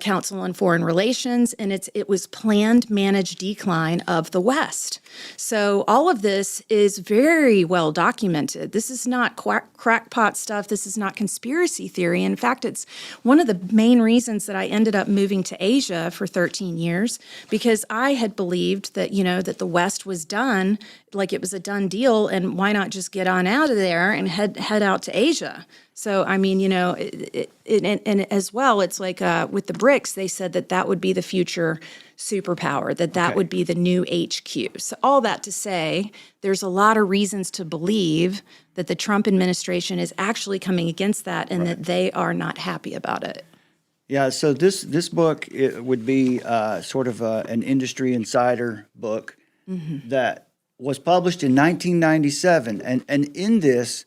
Speaker 5: Council on Foreign Relations, and it was planned managed decline of the West. So all of this is very well documented. This is not crackpot stuff. This is not conspiracy theory. In fact, it's one of the main reasons that I ended up moving to Asia for 13 years, because I had believed that, that the West was done, like it was a done deal, and why not just get on out of there and head out to Asia? So, I mean, and as well, it's like with the BRICS, they said that would be the future superpower, that would be the new HQ. So all that to say, there's a lot of reasons to believe that the Trump administration is actually coming against that, and that they are not happy about it.
Speaker 4: Yeah, so this book, it would be sort of an industry insider book that was published in 1997, and in this,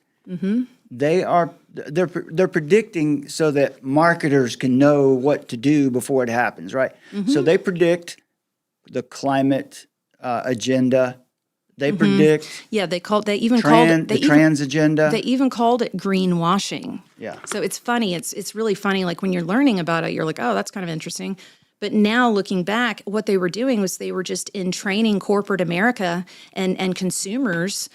Speaker 4: they're predicting so that marketers can know what to do before it happens, right? So they predict the climate agenda. They predict.
Speaker 5: Yeah, they called it
Speaker 4: trans agenda.
Speaker 5: They even called it greenwashing.
Speaker 4: Yeah.
Speaker 5: So it's funny. It's really funny. Like when you're learning about it, you're like, oh, that's kind of interesting. But now looking back, what they were doing was they were just entraining corporate America and consumers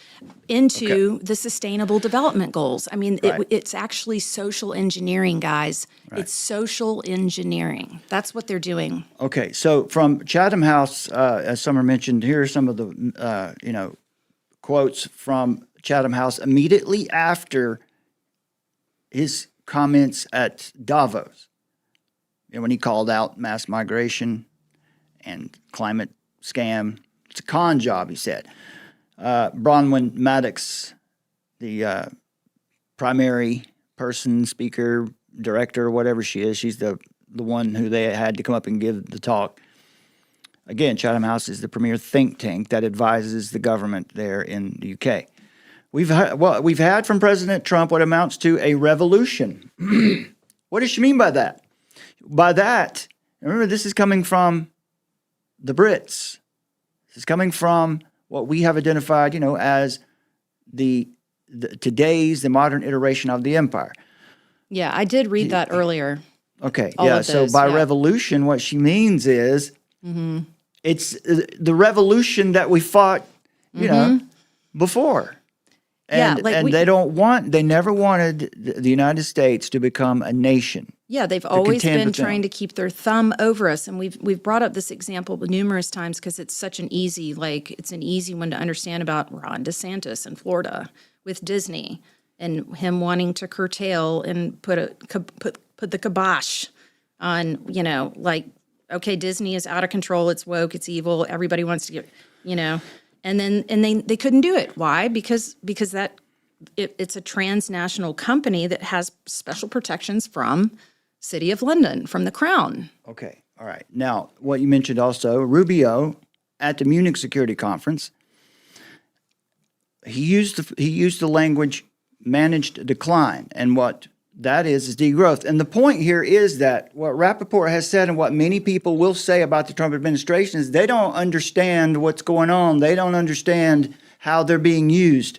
Speaker 5: into the Sustainable Development Goals. I mean, it's actually social engineering, guys. Right. It's social engineering. That's what they're doing.
Speaker 4: Okay, so from Chatham House, as Summer mentioned, here are some of the quotes from Chatham House immediately after his comments at Davos. When he called out mass migration and climate scam. It's a con job, he said. Bronwyn Maddox, the primary person, speaker, director, whatever she is, she's the the one who they had to come up and give the talk. Again, Chatham House is the premier think tank that advises the government there in the UK. We've had from President Trump what amounts to a revolution. What does she mean by that? By that, remember, this is coming from the Brits. This is coming from what we have identified, as the modern iteration of the empire.
Speaker 5: Yeah, I did read that earlier.
Speaker 4: Okay,
Speaker 5: All
Speaker 4: yeah.
Speaker 5: of
Speaker 4: So
Speaker 5: those,
Speaker 4: by
Speaker 5: yeah.
Speaker 4: revolution, what she means is it's the revolution that we fought, before.
Speaker 5: Yeah,
Speaker 4: And they never wanted the United States to become a nation.
Speaker 5: Yeah, they've always
Speaker 4: contend
Speaker 5: been
Speaker 4: with them.
Speaker 5: trying to keep their thumb over us, and we've brought up this example numerous times because it's such an easy one to understand about Ron DeSantis in Florida with Disney and him wanting to curtail and put the kibosh on, okay, Disney is out of control, it's woke, it's evil, everybody wants to get, and they couldn't do it. Why? Because it's a transnational company that has special protections from City of London, from the Crown.
Speaker 4: Okay, all right. Now, what you mentioned also, Rubio at the Munich Security Conference, he used the language managed decline, and what that is degrowth. And the point here is that what Rappaport has said and what many people will say about the Trump administration is they don't understand what's going on. They don't understand how they're being used.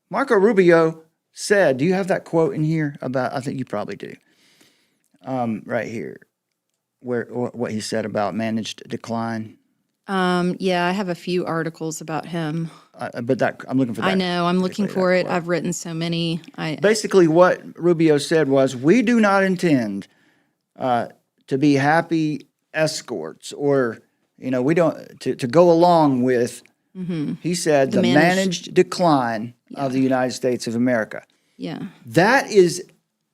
Speaker 4: Marco Rubio said, do you have that quote in here about, I think you probably do, right here, where what he said about managed decline?
Speaker 5: Yeah, I have a few articles about him.
Speaker 4: But I'm looking for that.
Speaker 5: I know, I'm looking for it. I've written so many.
Speaker 4: Basically, what Rubio said was, we do not intend to be happy escorts or, we don't, to go along with, he said, the managed decline of the United States of America.
Speaker 5: Yeah.
Speaker 4: That is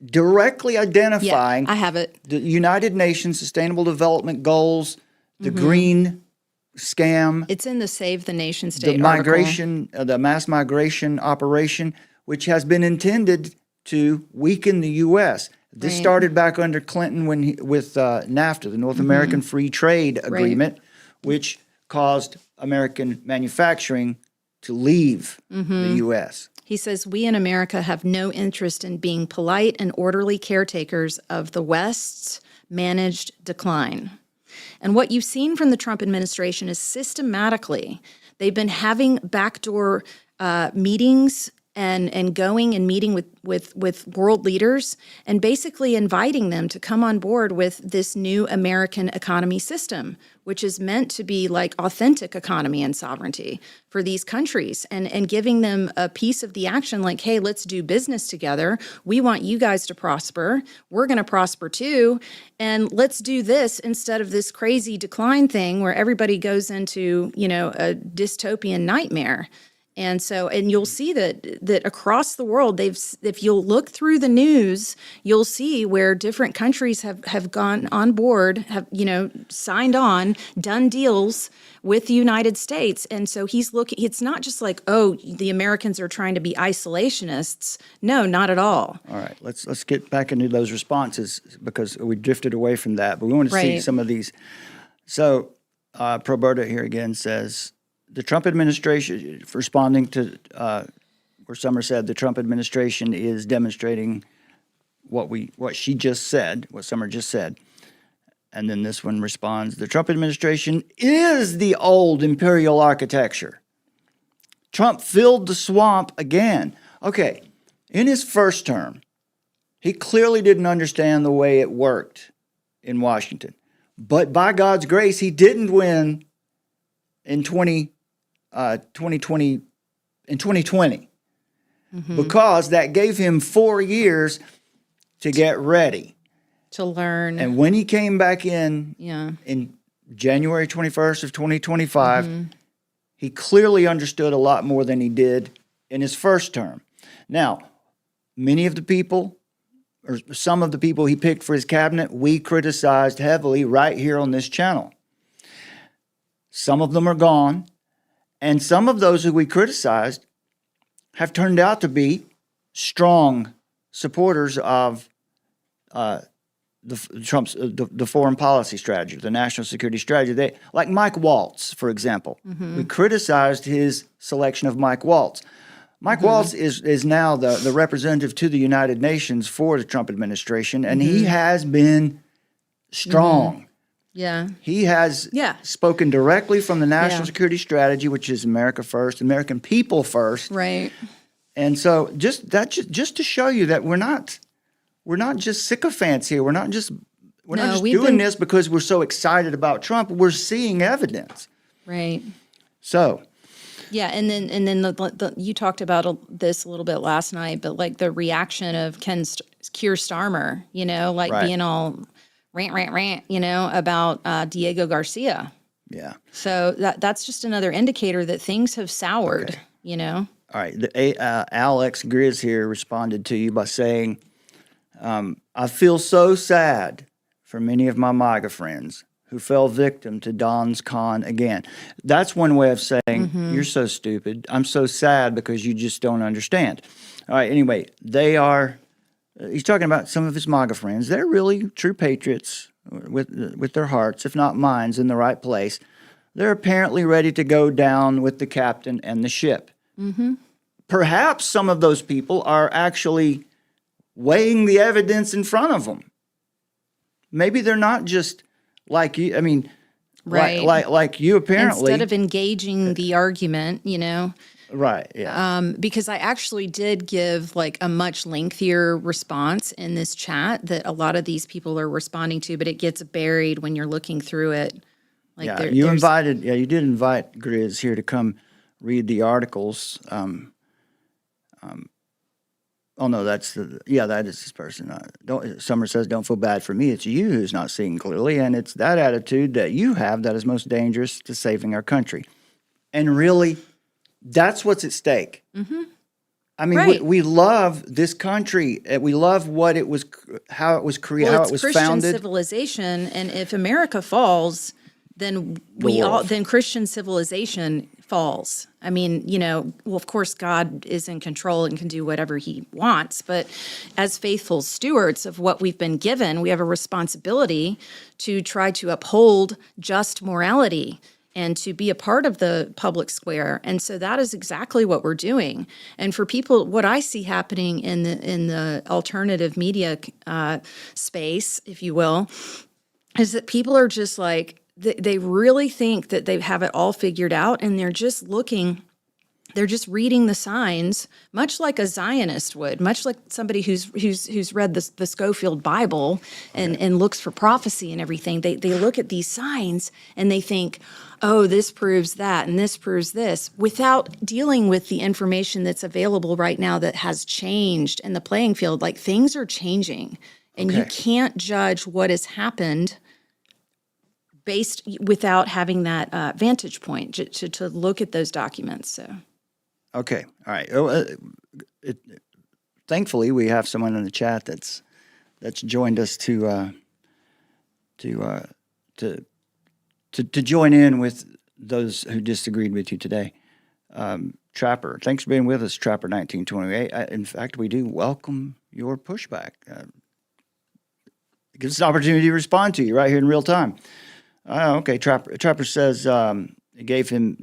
Speaker 4: directly identifying
Speaker 5: I have it.
Speaker 4: the United Nations Sustainable Development Goals, the green scam,
Speaker 5: It's in the Save the Nation State
Speaker 4: the
Speaker 5: article.
Speaker 4: migration, the mass migration operation, which has been intended to weaken the U.S. This
Speaker 5: Right.
Speaker 4: started back under Clinton with NAFTA, the North American Free Trade Agreement, which caused American manufacturing to leave the U.S.
Speaker 5: He says, we in America have no interest in being polite and orderly caretakers of the West's managed decline. And what you've seen from the Trump administration is systematically, they've been having backdoor meetings and going and meeting with world leaders and basically inviting them to come on board with this new American economy system, which is meant to be like authentic economy and sovereignty for these countries and giving them a piece of the action like, hey, let's do business together. We want you guys to prosper. We're going to prosper too. And let's do this instead of this crazy decline thing where everybody goes into, a dystopian nightmare. And so, and you'll see that across the world, if you'll look through the news, you'll see where different countries have gone on board, have, signed on, done deals with the United States. And so he's looking, it's not just like, oh, the Americans are trying to be isolationists. No, not at all.
Speaker 4: All right, let's get back into those responses because we drifted away from that, but we want to see
Speaker 5: Right.
Speaker 4: some of these. So, Proberta here again says, the Trump administration, responding to where Summer said the Trump administration is demonstrating what she just said, what Summer just said. And then this one responds, the Trump administration is the old imperial architecture. Trump filled the swamp again. Okay, in his first term, he clearly didn't understand the way it worked in Washington. But by God's grace, he didn't win in 2020 because that gave him 4 years to get ready.
Speaker 5: To learn.
Speaker 4: And when he came back in January 21st of 2025, he clearly understood a lot more than he did in his first term. Now, many of the people, or some of the people he picked for his cabinet, we criticized heavily right here on this channel. Some of them are gone, and some of those who we criticized have turned out to be strong supporters of Trump's the foreign policy strategy, the national security strategy. They like Mike Waltz, for example. We criticized his selection of Mike Waltz. Mike Waltz is now the representative to the United Nations for the Trump administration, and he has been strong.
Speaker 5: Yeah.
Speaker 4: He has spoken directly from the national security strategy, which is America first, American people first.
Speaker 5: Right.
Speaker 4: And so just to show you that we're not just sycophants here. We're not just doing this because we're so excited about Trump. We're seeing evidence.
Speaker 5: Right.
Speaker 4: So,
Speaker 5: yeah, and then you talked about this a little bit last night, but like the reaction of Keir Starmer, being all rant, about Diego Garcia.
Speaker 4: Yeah.
Speaker 5: So that's just another indicator that things have soured.
Speaker 4: All right. Alex Grizz here responded to you by saying, I feel so sad for many of my MAGA friends who fell victim to Don's con again. That's one way of saying, you're so stupid. I'm so sad because you just don't understand. All right, anyway, he's talking about some of his MAGA friends. They're really true patriots with their hearts, if not minds, in the right place. They're apparently ready to go down with the captain and the ship. Perhaps some of those people are actually weighing the evidence in front of them. Maybe they're not just like you. I mean,
Speaker 5: right.
Speaker 4: like you apparently.
Speaker 5: Instead of engaging the argument,
Speaker 4: Right, yeah.
Speaker 5: Because I actually did give like a much lengthier response in this chat that a lot of these people are responding to, but it gets buried when you're looking through it. Like
Speaker 4: you did invite Grizz here to come read the articles. Oh no, that is this person. Summer says, "Don't feel bad for me. It's you who's not seeing clearly, and it's that attitude that you have that is most dangerous to saving our country." And really, that's what's at stake. I mean, we love this country. We love what it was, how it was created, how it was
Speaker 5: Christian
Speaker 4: founded.
Speaker 5: Civilization, and if America falls, then then Christian civilization falls. I mean, of course, God is in control and can do whatever he wants, but as faithful stewards of what we've been given, we have a responsibility to try to uphold just morality and to be a part of the public square. And so that is exactly what we're doing. And for people, what I see happening in the alternative media space, if you will, is that people are just like, they really think that they have it all figured out, and they're just reading the signs, much like a Zionist would, much like somebody who's read the Schofield Bible and looks for prophecy and everything. They look at these signs and they think, oh, this proves that and this proves this, without dealing with the information that's available right now that has changed in the playing field. Like, things are changing, and you can't judge what has happened without having that vantage point to look at those documents. So.
Speaker 4: Okay. All right. Thankfully, we have someone in the chat that's joined us to join in with those who disagreed with you today. Trapper, thanks for being with us, Trapper 1928. In fact, we do welcome your pushback. It gives us an opportunity to respond to you right here in real time. Okay. Trapper says. It gave him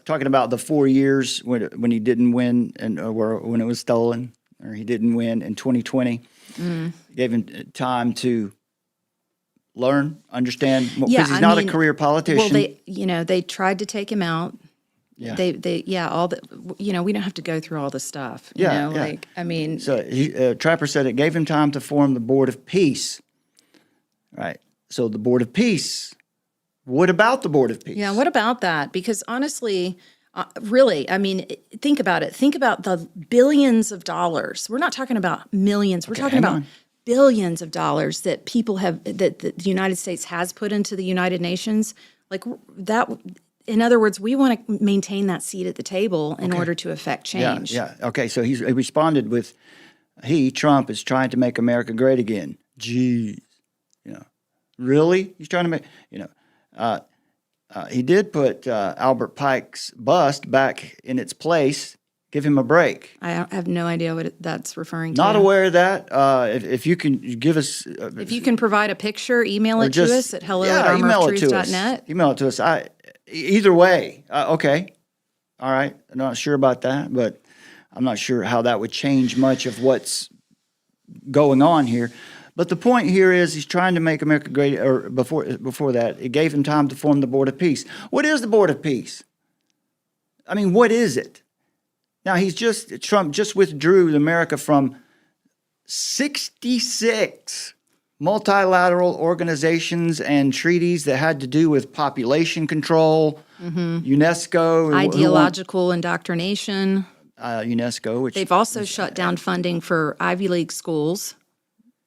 Speaker 4: talking about the 4 years when he didn't win or when it was stolen, or he didn't win in 2020. Gave him time to learn, understand, because he's not a career politician.
Speaker 5: Well, they tried to take him out.
Speaker 4: Yeah.
Speaker 5: We don't have to go through all the stuff. So
Speaker 4: Trapper said it gave him time to form the Board of Peace. Right. So the Board of Peace. What about the Board of Peace?
Speaker 5: Yeah, what about that? Because honestly, really, I mean, think about it. Think about the billions of dollars. We're not talking about millions. We're talking about billions of dollars that that the United States has put into the United Nations. Like that. In other words, we want to maintain that seat at the table in order to affect change.
Speaker 4: Yeah. Okay. So he responded with, Trump is trying to make America great again. Geez, really? He's trying to make, he did put Albert Pike's bust back in its place, Give him a break.
Speaker 5: I have no idea what that's referring to.
Speaker 4: Not aware of that. If you can give us,
Speaker 5: If you can provide a picture, email it
Speaker 4: just-
Speaker 5: to us at
Speaker 4: email it to us.
Speaker 5: hello@armoroftruth.net.
Speaker 4: Email it to us. Either way, okay. All right. I'm not sure about that, but I'm not sure how that would change much of what's going on here. But the point here is he's trying to make America great. Or before that, it gave him time to form the Board of Peace. What is the Board of Peace? I mean, what is it? Now Trump just withdrew America from 66 multilateral organizations and treaties that had to do with population control, UNESCO,
Speaker 5: Ideological indoctrination.
Speaker 4: UNESCO, which
Speaker 5: They've also shut down funding for Ivy League schools.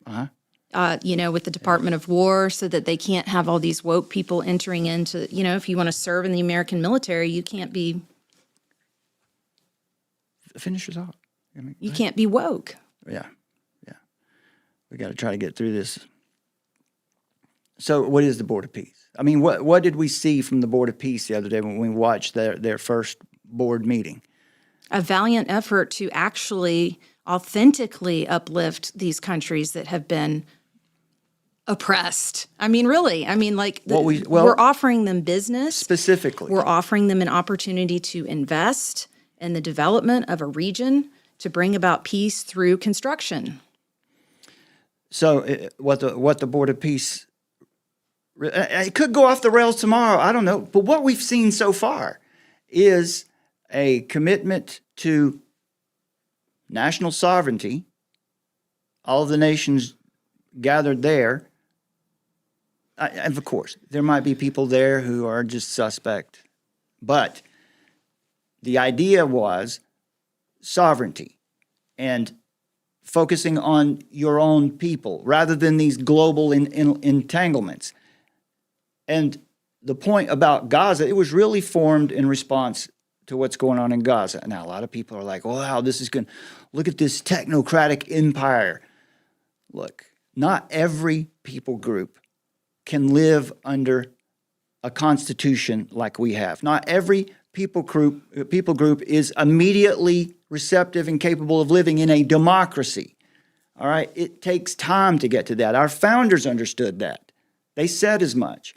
Speaker 5: With the Department of War, so that they can't have all these woke people entering into, if you want to serve in the American military, you can't be
Speaker 4: finish your thought.
Speaker 5: you can't be woke.
Speaker 4: Yeah. We got to try to get through this. So, what is the Board of Peace? I mean, what did we see from the Board of Peace the other day when we watched their first board meeting?
Speaker 5: A valiant effort to actually authentically uplift these countries that have been oppressed. I mean, really. I mean, we're offering them business.
Speaker 4: Specifically.
Speaker 5: We're offering them an opportunity to invest in the development of a region to bring about peace through construction.
Speaker 4: So what the Board of Peace, it could go off the rails tomorrow, I don't know. But what we've seen so far is a commitment to national sovereignty, all of the nations gathered there. And of course, there might be people there who are just suspect. But the idea was sovereignty and focusing on your own people rather than these global entanglements. And the point about Gaza, it was really formed in response to what's going on in Gaza. Now, a lot of people are like, wow, this is going to look at this technocratic empire. Look, not every people group can live under a constitution like we have. Not every people group is immediately receptive and capable of living in a democracy. All right? It takes time to get to that. Our founders understood that. They said as much.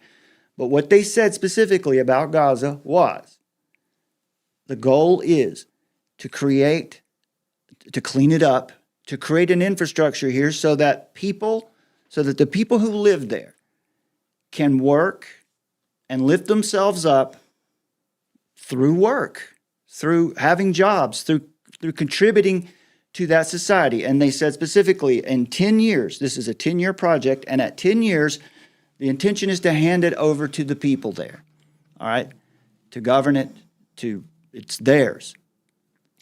Speaker 4: But what they said specifically about Gaza was the goal is to clean it up, to create an infrastructure here so that the people who live there can work and lift themselves up through work, through having jobs, through contributing to that society. And they said specifically in 10 years, this is a 10-year project, and at 10 years, the intention is to hand it over to the people there, all right, to govern it, it's theirs.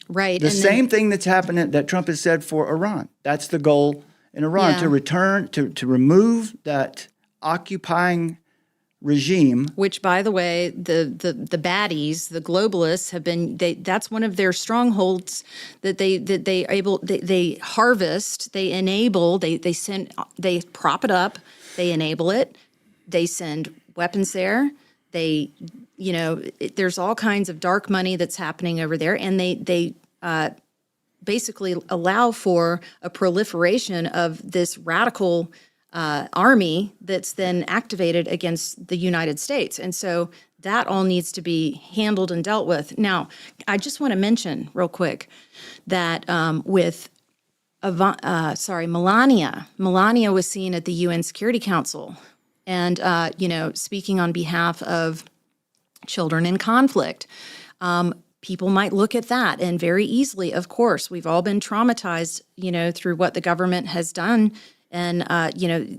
Speaker 5: Right.
Speaker 4: The same thing that's happening that Trump has said for Iran. That's the goal in Iran, to return, to remove that occupying regime.
Speaker 5: Which, by the way, the baddies, the globalists, have been. That's one of their strongholds that they harvest, they enable, they prop it up, they enable it, they send weapons there. There's all kinds of dark money that's happening over there, and they basically allow for a proliferation of this radical army that's then activated against the United States. And so that all needs to be handled and dealt with. Now, I just want to mention real quick that with Melania was seen at the UN Security Council and, speaking on behalf of children in conflict. People might look at that and very easily, of course, we've all been traumatized, through what the government has done. And,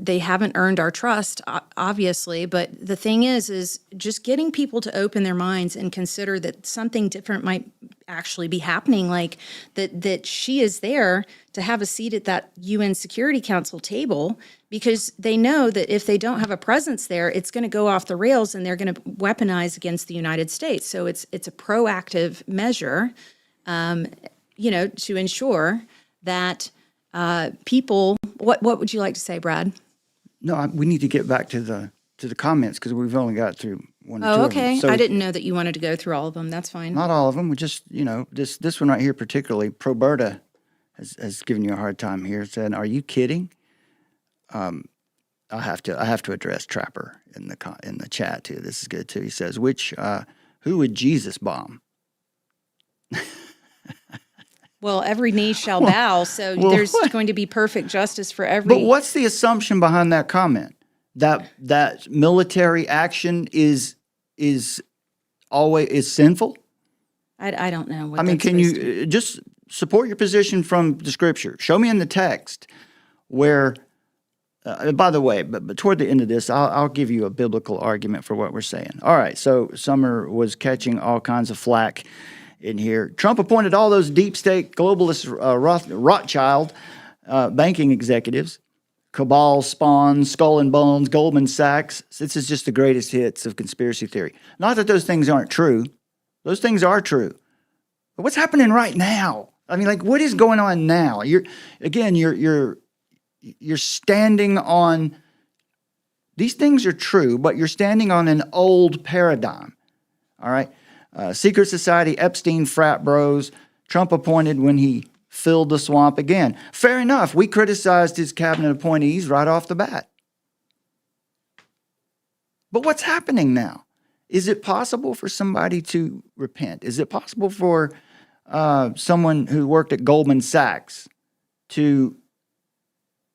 Speaker 5: they haven't earned our trust, obviously. But the thing is just getting people to open their minds and consider that something different might actually be happening, like that she is there to have a seat at that UN Security Council table, because they know that if they don't have a presence there, it's going to go off the rails and they're going to weaponize against the United States. So it's a proactive measure, to ensure that people. What would you like to say, Brad?
Speaker 4: No, we need to get back to the comments because we've only got through one or two
Speaker 5: Oh,
Speaker 4: of them.
Speaker 5: okay.
Speaker 4: So
Speaker 5: I didn't know that you wanted to go through all of them. That's fine.
Speaker 4: not all of them. We just, this one right here particularly, Proberta has given you a hard time here. Said, "Are you kidding?" I have to address Trapper in the chat too. This is good too. He says, who would Jesus bomb?
Speaker 5: Well, every knee shall bow, so there's going to be perfect justice for every.
Speaker 4: But what's the assumption behind that comment? That military action is always sinful?
Speaker 5: I don't know. What
Speaker 4: I mean,
Speaker 5: that's
Speaker 4: can
Speaker 5: supposed to
Speaker 4: you just support your position from the scripture? Show me in the text where. By the way, but toward the end of this, I'll give you a biblical argument for what we're saying. All right, so Summer was catching all kinds of flack in here. Trump appointed all those deep state globalist Rothschild banking executives, cabal spawns, skull and bones, Goldman Sachs. This is just the greatest hits of conspiracy theory. Not that those things aren't true. Those things are true. But what's happening right now? I mean, like, what is going on now? You're standing on, these things are true, but you're standing on an old paradigm, all right? Secret society, Epstein, frat bros, Trump appointed when he filled the swamp again. Fair enough, we criticized his cabinet appointees right off the bat. But what's happening now? Is it possible for somebody to repent? Is it possible for someone who worked at Goldman Sachs to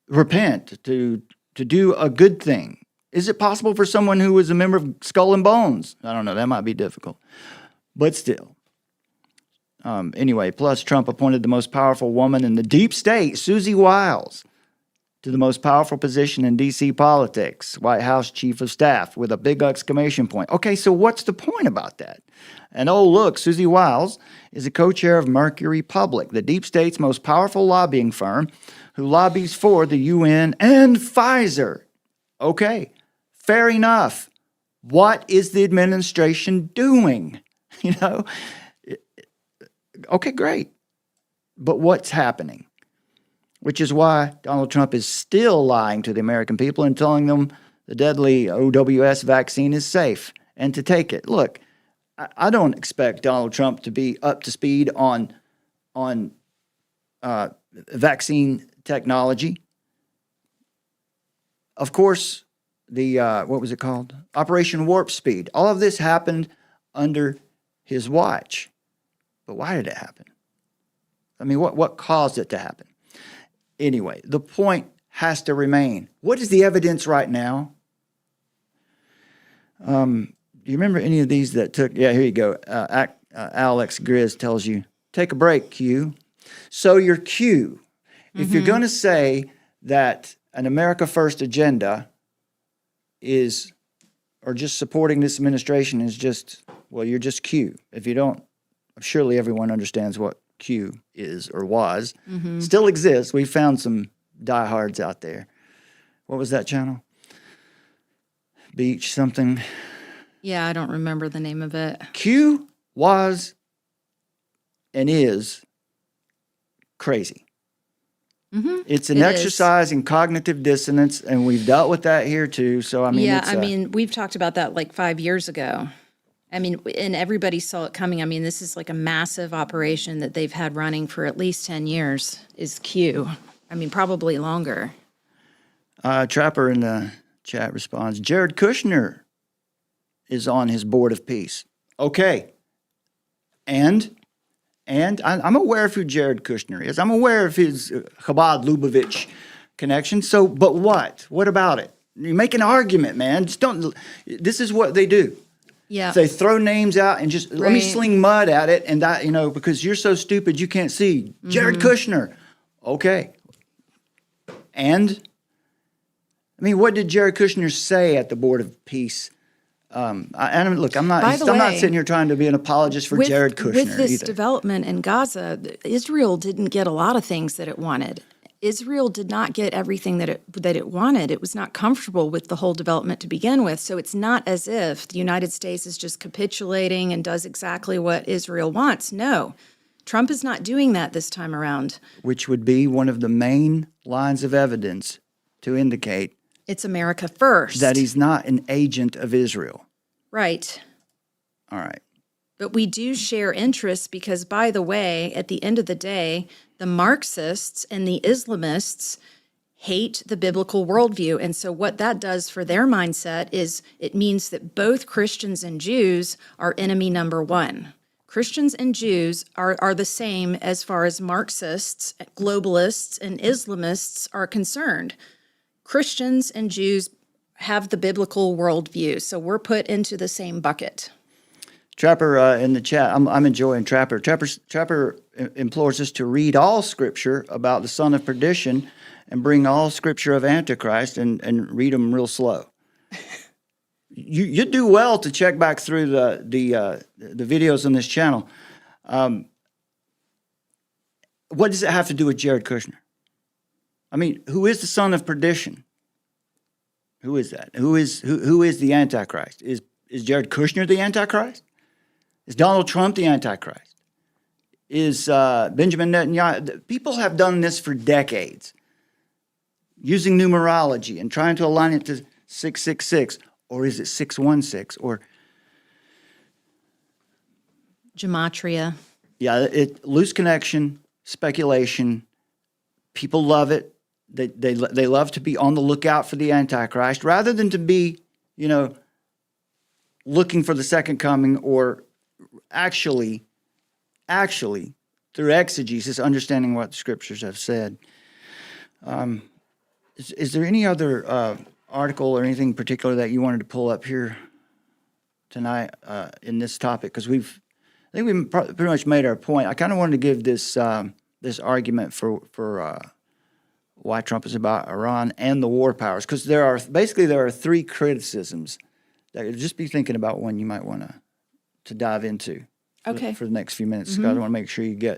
Speaker 4: repent, to do a good thing? Is it possible for someone who was a member of Skull and Bones? I don't know. That might be difficult. But still. Anyway, plus Trump appointed the most powerful woman in the deep state, Susie Wiles, to the most powerful position in D.C. politics, White House Chief of Staff, with a big exclamation point. Okay, so what's the point about that? And oh, look, Susie Wiles is a co-chair of Mercury Public, the deep state's most powerful lobbying firm, who lobbies for the UN and Pfizer. Okay, fair enough. What is the administration doing? Okay, great. But what's happening? Which is why Donald Trump is still lying to the American people and telling them the deadly OWS vaccine is safe and to take it. Look, I don't expect Donald Trump to be up to speed on vaccine technology. Of course, the what was it called? Operation Warp Speed. All of this happened under his watch. But why did it happen? I mean, what caused it to happen? Anyway, the point has to remain. What is the evidence right now? Do you remember any of these that took? Yeah, here you go. Alex Grizz tells you, take a break, Q. So your Q. If you're going to say that an America First agenda is, or just supporting this administration is just, well, you're just Q. If you don't, surely everyone understands what Q is or was. Still exists. We found some diehards out there. What was that channel? Beach something.
Speaker 5: Yeah, I don't remember the name of it.
Speaker 4: Q was and is crazy. It's an exercise in cognitive dissonance, and we've dealt with that here too. So I mean,
Speaker 5: we've talked about that like 5 years ago. I mean, and everybody saw it coming. I mean, this is like a massive operation that they've had running for at least 10 years is Q. I mean, probably longer.
Speaker 4: Trapper in the chat responds, Jared Kushner is on his board of peace. Okay. And I'm aware of who Jared Kushner is. I'm aware of his Chabad Lubavitch connection. So, but what? What about it? You make an argument, man. Just don't. This is what they do.
Speaker 5: Yeah.
Speaker 4: They throw names out and just let me sling mud at it, and that, because you're so stupid you can't see. Jared Kushner. Okay. And I mean, what did Jared Kushner say at the Board of Peace? Look, I'm not sitting here trying to be an apologist for Jared Kushner
Speaker 5: with this
Speaker 4: either.
Speaker 5: development in Gaza, Israel didn't get a lot of things that it wanted. Israel did not get everything that it wanted. It was not comfortable with the whole development to begin with. So it's not as if the United States is just capitulating and does exactly what Israel wants. No, Trump is not doing that this time around.
Speaker 4: Which would be one of the main lines of evidence to indicate
Speaker 5: it's America first.
Speaker 4: that he's not an agent of Israel.
Speaker 5: Right.
Speaker 4: All right.
Speaker 5: But we do share interests because, by the way, at the end of the day, the Marxists and the Islamists hate the biblical worldview. And so what that does for their mindset is it means that both Christians and Jews are enemy number one. Christians and Jews are the same as far as Marxists, globalists, and Islamists are concerned. Christians and Jews have the biblical worldview, so we're put into the same bucket.
Speaker 4: Trapper in the chat, I'm enjoying Trapper. Trapper implores us to read all Scripture about the son of perdition and bring all Scripture of Antichrist and read them real slow. You do well to check back through the videos on this channel. What does it have to do with Jared Kushner? I mean, who is the son of perdition? Who is that? Who is the Antichrist? Is Jared Kushner the Antichrist? Is Donald Trump the Antichrist? Is Benjamin Netanyahu? People have done this for decades, using numerology and trying to align it to 666, or is it 616, or
Speaker 5: Gematria.
Speaker 4: yeah, loose connection, speculation. People love it. They love to be on the lookout for the Antichrist rather than to be, looking for the second coming, or actually through exegesis, understanding what the Scriptures have said. Is there any other article or anything particular that you wanted to pull up here tonight in this topic? Because I think we've pretty much made our point. I kind of wanted to give this argument for why Trump is about Iran and the war powers, because there are three criticisms that just be thinking about one you might want to dive into for the next few minutes. Mm-hmm. I want to make sure you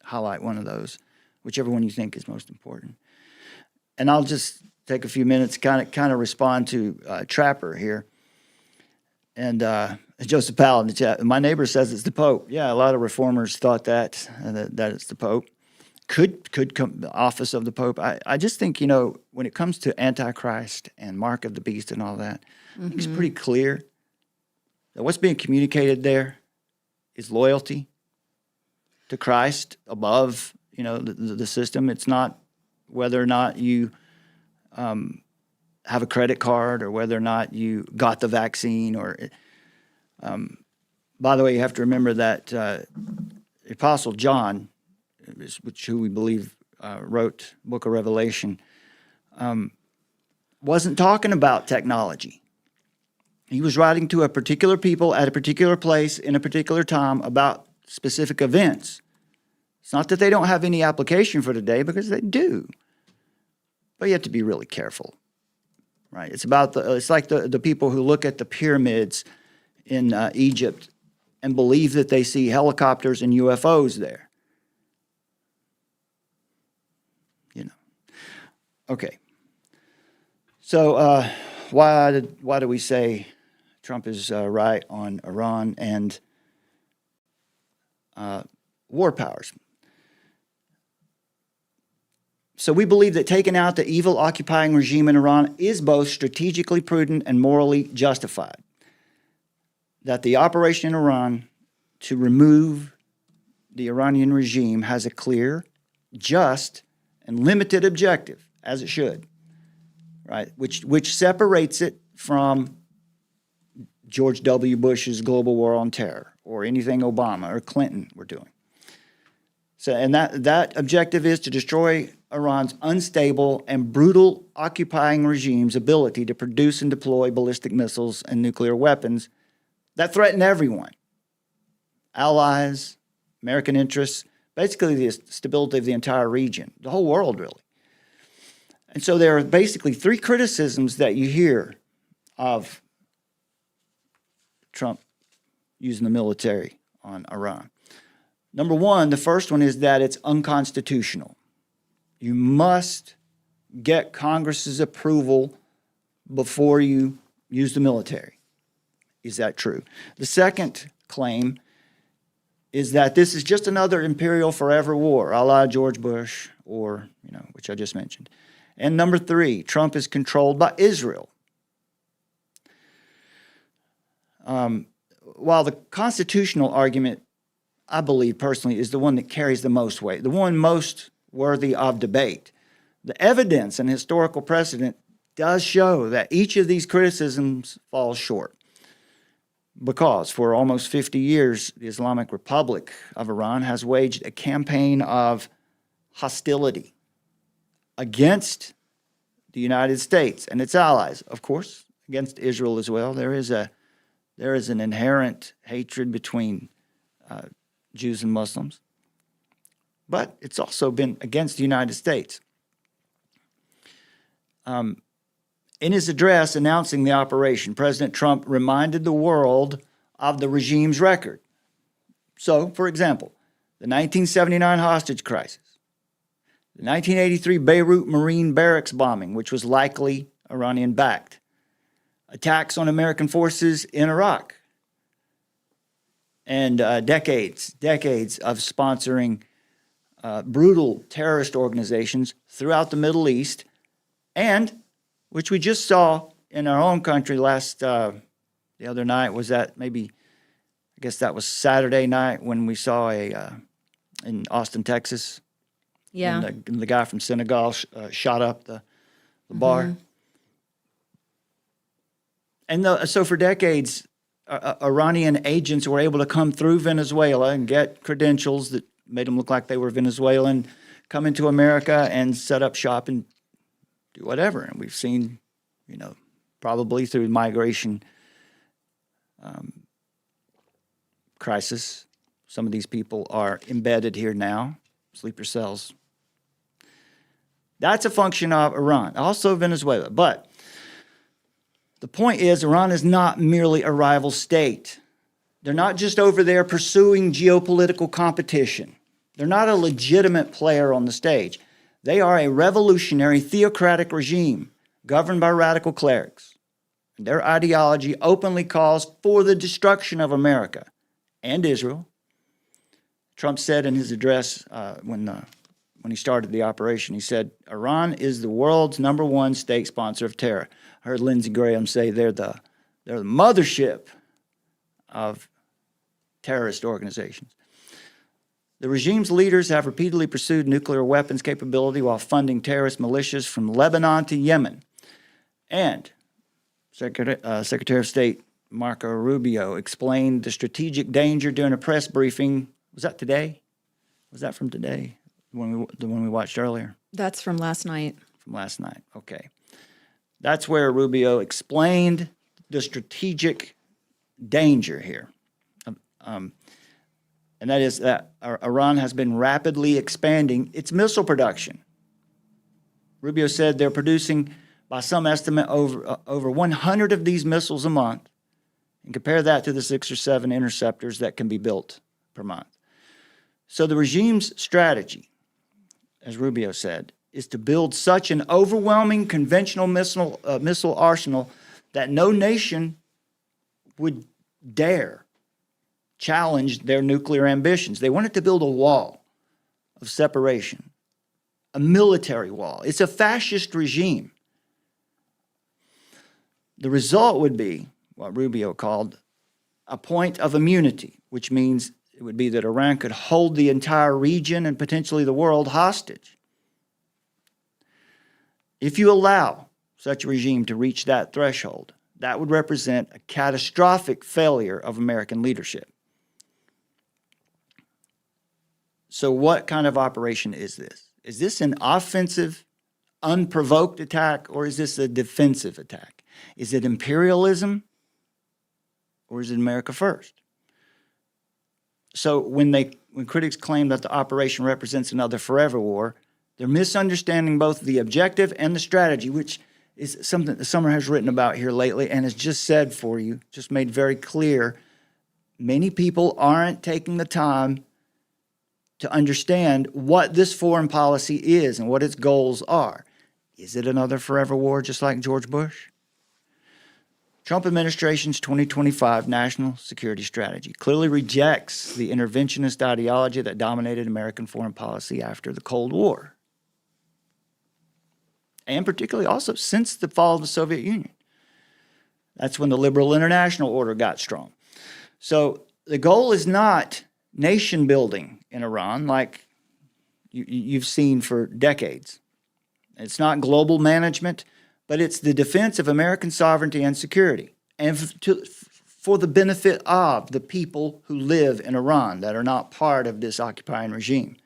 Speaker 4: highlight one of those, whichever one you think is most important. And I'll just take a few minutes kind of respond to Trapper here. And Joseph Powell in the chat, my neighbor says it's the Pope. Yeah, a lot of reformers thought that it's the Pope. Could come the office of the Pope. I just think, when it comes to Antichrist and Mark of the Beast and all that, I think it's pretty clear that what's being communicated there is loyalty to Christ above, the system. It's not whether or not you have a credit card or whether or not you got the vaccine. Or, by the way, you have to remember that the Apostle John, who we believe wrote Book of Revelation, wasn't talking about technology. He was writing to a particular people at a particular place in a particular time about specific events. It's not that they don't have any application for today, because they do. But you have to be really careful, right? It's like the people who look at the pyramids in Egypt and believe that they see helicopters and UFOs there. Okay. So why do we say Trump is right on Iran and war powers? So we believe that taking out the evil occupying regime in Iran is both strategically prudent and morally justified. That the operation in Iran to remove the Iranian regime has a clear, just, and limited objective, as it should, right? Which separates it from George W. Bush's global war on terror, or anything Obama or Clinton were doing. So, and that objective is to destroy Iran's unstable and brutal occupying regime's ability to produce and deploy ballistic missiles and nuclear weapons that threaten everyone, allies, American interests, basically the stability of the entire region, the whole world, really. And so there are basically three criticisms that you hear of Trump using the military on Iran. Number one, the first one is that it's unconstitutional. You must get Congress's approval before you use the military. Is that true? The second claim is that this is just another imperial forever war, a la George Bush, or, which I just mentioned. And number three, Trump is controlled by Israel. while the constitutional argument, I believe personally, is the one that carries the most weight, the one most worthy of debate, the evidence and historical precedent does show that each of these criticisms falls short. Because for almost 50 years, the Islamic Republic of Iran has waged a campaign of hostility against the United States and its allies, of course, against Israel as well. There is an inherent hatred between Jews and Muslims, but it's also been against the United States. In his address announcing the operation, President Trump reminded the world of the regime's record. So, for example, the 1979 hostage crisis, the 1983 Beirut Marine barracks bombing, which was likely Iranian-backed, attacks on American forces in Iraq, and decades of sponsoring brutal terrorist organizations throughout the Middle East, and which we just saw in our own country the other night. Was that maybe, I guess that was Saturday night when we saw in Austin, Texas.
Speaker 5: Yeah.
Speaker 4: And the guy from Senegal shot up the bar. And so for decades, Iranian agents were able to come through Venezuela and get credentials that made them look like they were Venezuelan, come into America and set up shop and do whatever. And we've seen, probably through migration crisis, some of these people are embedded here now, sleeper cells. That's a function of Iran, also Venezuela. But the point is, Iran is not merely a rival state. They're not just over there pursuing geopolitical competition. They're not a legitimate player on the stage. They are a revolutionary theocratic regime governed by radical clerics. Their ideology openly calls for the destruction of America and Israel. Trump said in his address when he started the operation, he said, Iran is the world's #1 state sponsor of terror. I heard Lindsey Graham say they're the mothership of terrorist organizations. The regime's leaders have repeatedly pursued nuclear weapons capability while funding terrorist militias from Lebanon to Yemen. And Secretary of State Marco Rubio explained the strategic danger during a press briefing. Was that today? Was that from today? The one we watched earlier?
Speaker 5: That's from last night.
Speaker 4: From last night, okay. That's where Rubio explained the strategic danger here. And that is that Iran has been rapidly expanding its missile production. Rubio said they're producing, by some estimate, over 100 of these missiles a month, and compare that to the 6 or 7 interceptors that can be built per month. So the regime's strategy, as Rubio said, is to build such an overwhelming conventional missile arsenal that no nation would dare challenge their nuclear ambitions. They wanted to build a wall of separation, a military wall. It's a fascist regime. The result would be what Rubio called a point of immunity, which means it would be that Iran could hold the entire region and potentially the world hostage. If you allow such a regime to reach that threshold, that would represent a catastrophic failure of American leadership. So what kind of operation is this? Is this an offensive, unprovoked attack, or is this a defensive attack? Is it imperialism, or is it America first? So when critics claim that the operation represents another forever war, they're misunderstanding both the objective and the strategy, which is something that Summer has written about here lately and has just said for you, just made very clear. Many people aren't taking the time to understand what this foreign policy is and what its goals are. Is it another forever war just like George Bush? Trump administration's 2025 national security strategy clearly rejects the interventionist ideology that dominated American foreign policy after the Cold War, and particularly also since the fall of the Soviet Union. That's when the liberal international order got strong. So the goal is not nation building in Iran like you've seen for decades. It's not global management, but it's the defense of American sovereignty and security, and for the benefit of the people who live in Iran that are not part of this occupying regime.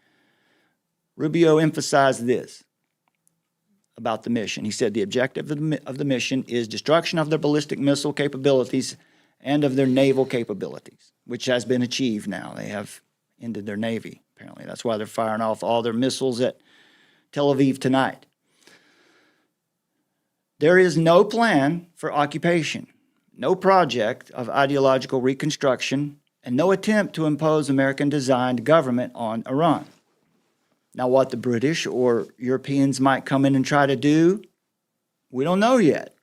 Speaker 4: Rubio emphasized this about the mission. He said the objective of the mission is destruction of their ballistic missile capabilities and of their naval capabilities, which has been achieved now. They have ended their navy, apparently. That's why they're firing off all their missiles at Tel Aviv tonight. There is no plan for occupation, no project of ideological reconstruction, and no attempt to impose American-designed government on Iran. Now, what the British or Europeans might come in and try to do, we don't know yet.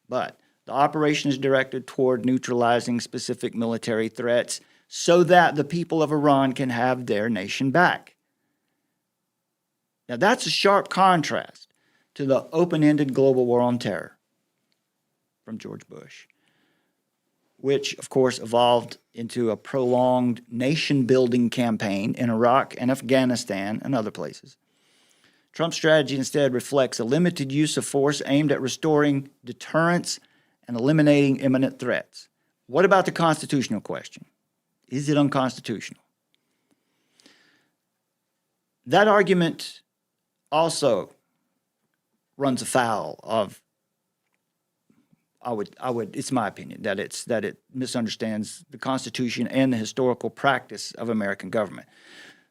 Speaker 4: But the operation is directed toward neutralizing specific military threats so that the people of Iran can have their nation back. Now, that's a sharp contrast to the open-ended global war on terror from George Bush, which, of course, evolved into a prolonged nation-building campaign in Iraq and Afghanistan and other places. Trump's strategy instead reflects a limited use of force aimed at restoring deterrence and eliminating imminent threats. What about the constitutional question? Is it unconstitutional? That argument also runs afoul of, it's my opinion that it misunderstands the Constitution and the historical practice of American government.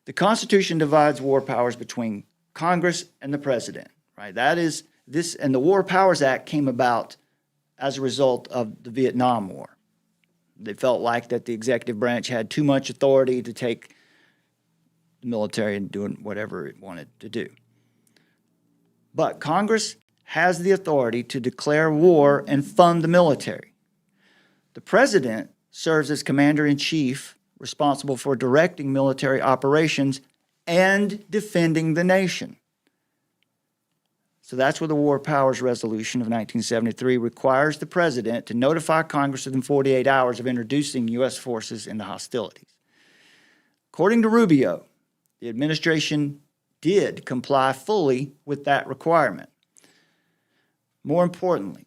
Speaker 4: The Constitution divides war powers between Congress and the president, right? That is this, and the War Powers Act came about as a result of the Vietnam War. They felt like that the executive branch had too much authority to take the military and doing whatever it wanted to do. But Congress has the authority to declare war and fund the military. The president serves as commander-in-chief, responsible for directing military operations and defending the nation. So that's where the War Powers Resolution of 1973 requires the president to notify Congress within 48 hours of introducing U.S. forces into hostilities. According to Rubio, the administration did comply fully with that requirement. More importantly,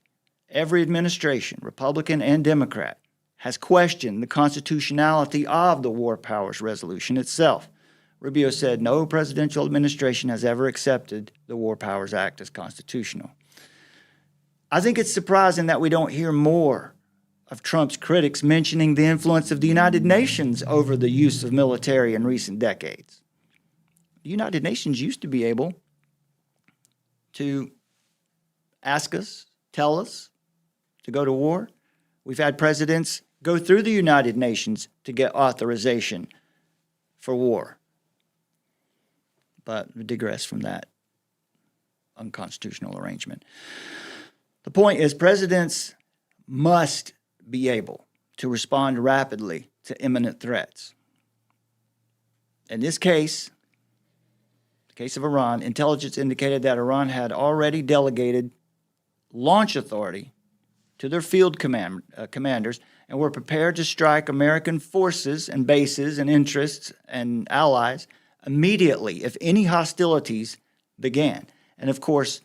Speaker 4: every administration, Republican and Democrat, has questioned the constitutionality of the War Powers Resolution itself. Rubio said no presidential administration has ever accepted the War Powers Act as constitutional. I think it's surprising that we don't hear more of Trump's critics mentioning the influence of the United Nations over the use of military in recent decades. The United Nations used to be able to ask us, tell us to go to war. We've had presidents go through the United Nations to get authorization for war. But we digress from that unconstitutional arrangement. The point is, presidents must be able to respond rapidly to imminent threats. In this case, the case of Iran, intelligence indicated that Iran had already delegated launch authority to their field commanders and were prepared to strike American forces and bases and interests and allies immediately if any hostilities began. And of course,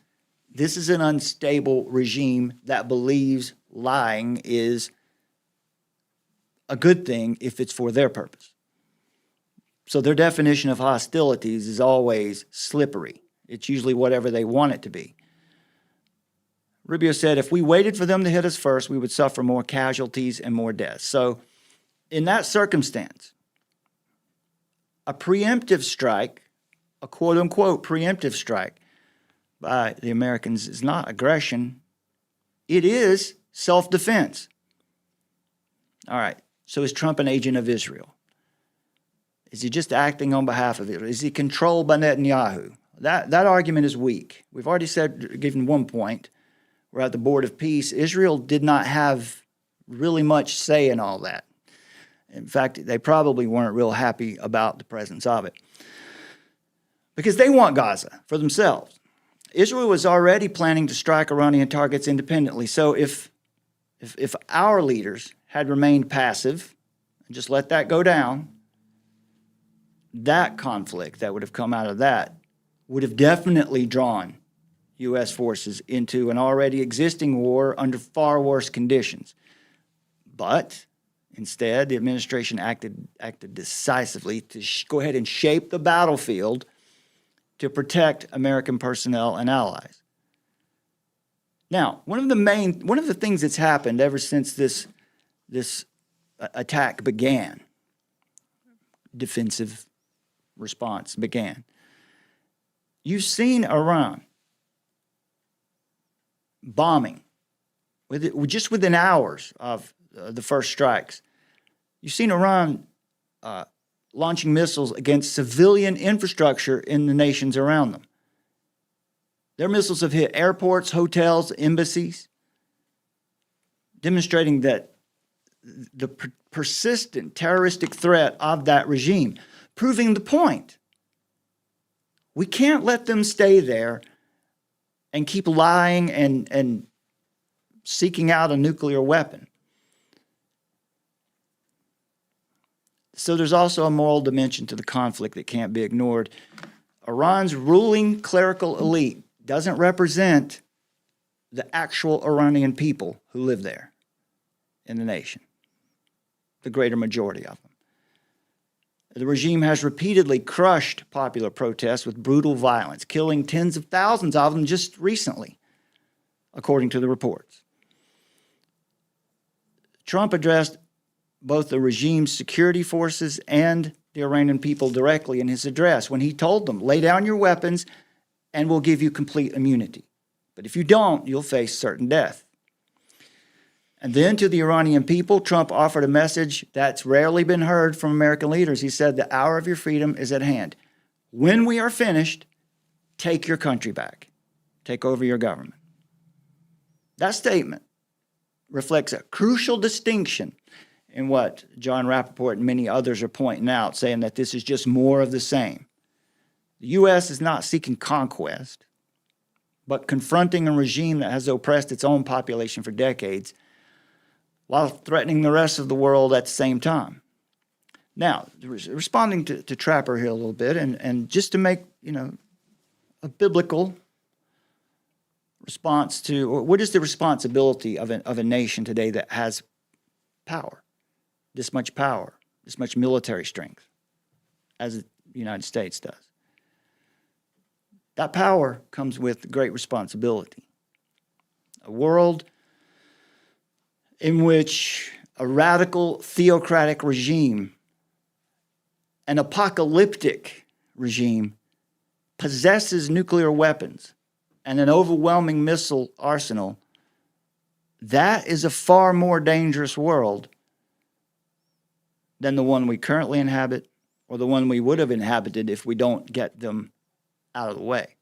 Speaker 4: this is an unstable regime that believes lying is a good thing if it's for their purpose. So their definition of hostilities is always slippery. It's usually whatever they want it to be. Rubio said, if we waited for them to hit us first, we would suffer more casualties and more deaths. So in that circumstance, a preemptive strike, a quote-unquote preemptive strike by the Americans is not aggression. It is self-defense. All right, so is Trump an agent of Israel? Is he just acting on behalf of Israel? Is he controlled by Netanyahu? That argument is weak. We've already said, given one point, we're at the Board of Peace. Israel did not have really much say in all that. In fact, they probably weren't real happy about the presence of it because they want Gaza for themselves. Israel was already planning to strike Iranian targets independently. So if if our leaders had remained passive and just let that go down, that conflict that would have come out of that would have definitely drawn U.S. forces into an already existing war under far worse conditions. But instead, the administration acted decisively to go ahead and shape the battlefield to protect American personnel and allies. Now, one of the things that's happened ever since this attack began, defensive response began, you've seen Iran bombing just within hours of the first strikes. You've seen Iran launching missiles against civilian infrastructure in the nations around them. Their missiles have hit airports, hotels, embassies, demonstrating that the persistent terroristic threat of that regime, proving the point. We can't let them stay there and keep lying and seeking out a nuclear weapon. So there's also a moral dimension to the conflict that can't be ignored. Iran's ruling clerical elite doesn't represent the actual Iranian people who live there in the nation, the greater majority of them. The regime has repeatedly crushed popular protests with brutal violence, killing tens of thousands of them just recently, according to the reports. Trump addressed both the regime's security forces and the Iranian people directly in his address when he told them, lay down your weapons and we'll give you complete immunity. But if you don't, you'll face certain death. And then to the Iranian people, Trump offered a message that's rarely been heard from American leaders. He said, the hour of your freedom is at hand. When we are finished, take your country back. Take over your government. That statement reflects a crucial distinction in what John Rappaport and many others are pointing out, saying that this is just more of the same. The U.S. is not seeking conquest, but confronting a regime that has oppressed its own population for decades while threatening the rest of the world at the same time. Now, responding to Trapper here a little bit, and just to make, a biblical response to, or what is the responsibility of a nation today that has power, this much military strength, as the United States does? That power comes with great responsibility. A world in which a radical theocratic regime, an apocalyptic regime, possesses nuclear weapons and an overwhelming missile arsenal, that is a far more dangerous world than the one we currently inhabit or the one we would have inhabited if we don't get them out of the way.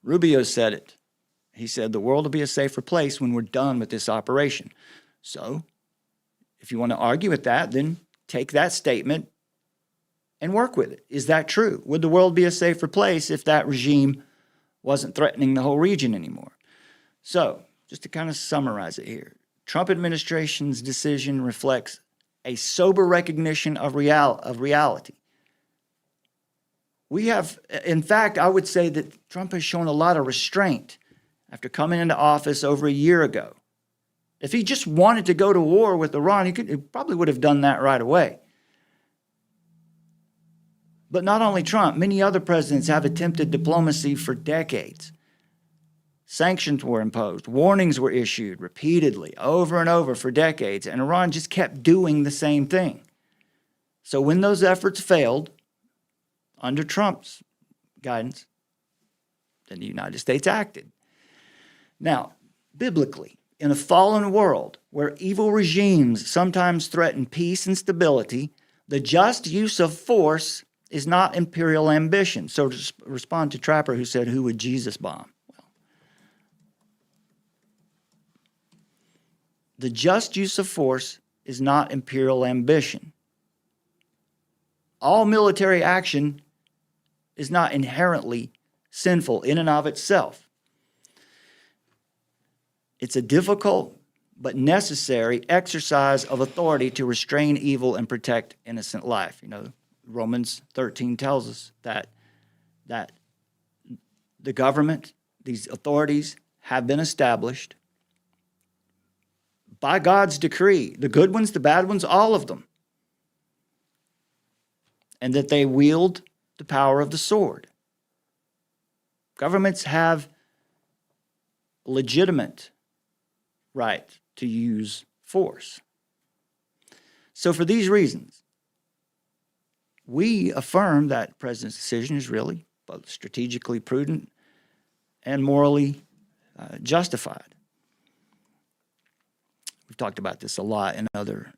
Speaker 4: Rubio said it. He said, the world will be a safer place when we're done with this operation. So, if you want to argue with that, then take that statement and work with it. Is that true? Would the world be a safer place if that regime wasn't threatening the whole region anymore? So, just to kind of summarize it here, Trump administration's decision reflects a sober recognition of reality. We have, in fact, I would say that Trump has shown a lot of restraint after coming into office over a year ago. If he just wanted to go to war with Iran, he probably would have done that right away. But not only Trump, many other presidents have attempted diplomacy for decades. Sanctions were imposed, warnings were issued repeatedly, over and over for decades, and Iran just kept doing the same thing. So when those efforts failed, under Trump's guidance, then the United States acted. Now, biblically, in a fallen world where evil regimes sometimes threaten peace and stability, the just use of force is not imperial ambition. So to respond to Trapper, who said, who would Jesus bomb? Well, the just use of force is not imperial ambition. All military action is not inherently sinful in and of itself. It's a difficult but necessary exercise of authority to restrain evil and protect innocent life. You know, Romans 13 tells us that the government, these authorities, have been established by God's decree, the good ones, the bad ones, all of them, and that they wield the power of the sword. Governments have legitimate right to use force. So for these reasons, we affirm that the president's decision is really both strategically prudent and morally justified. We've talked about this a lot in other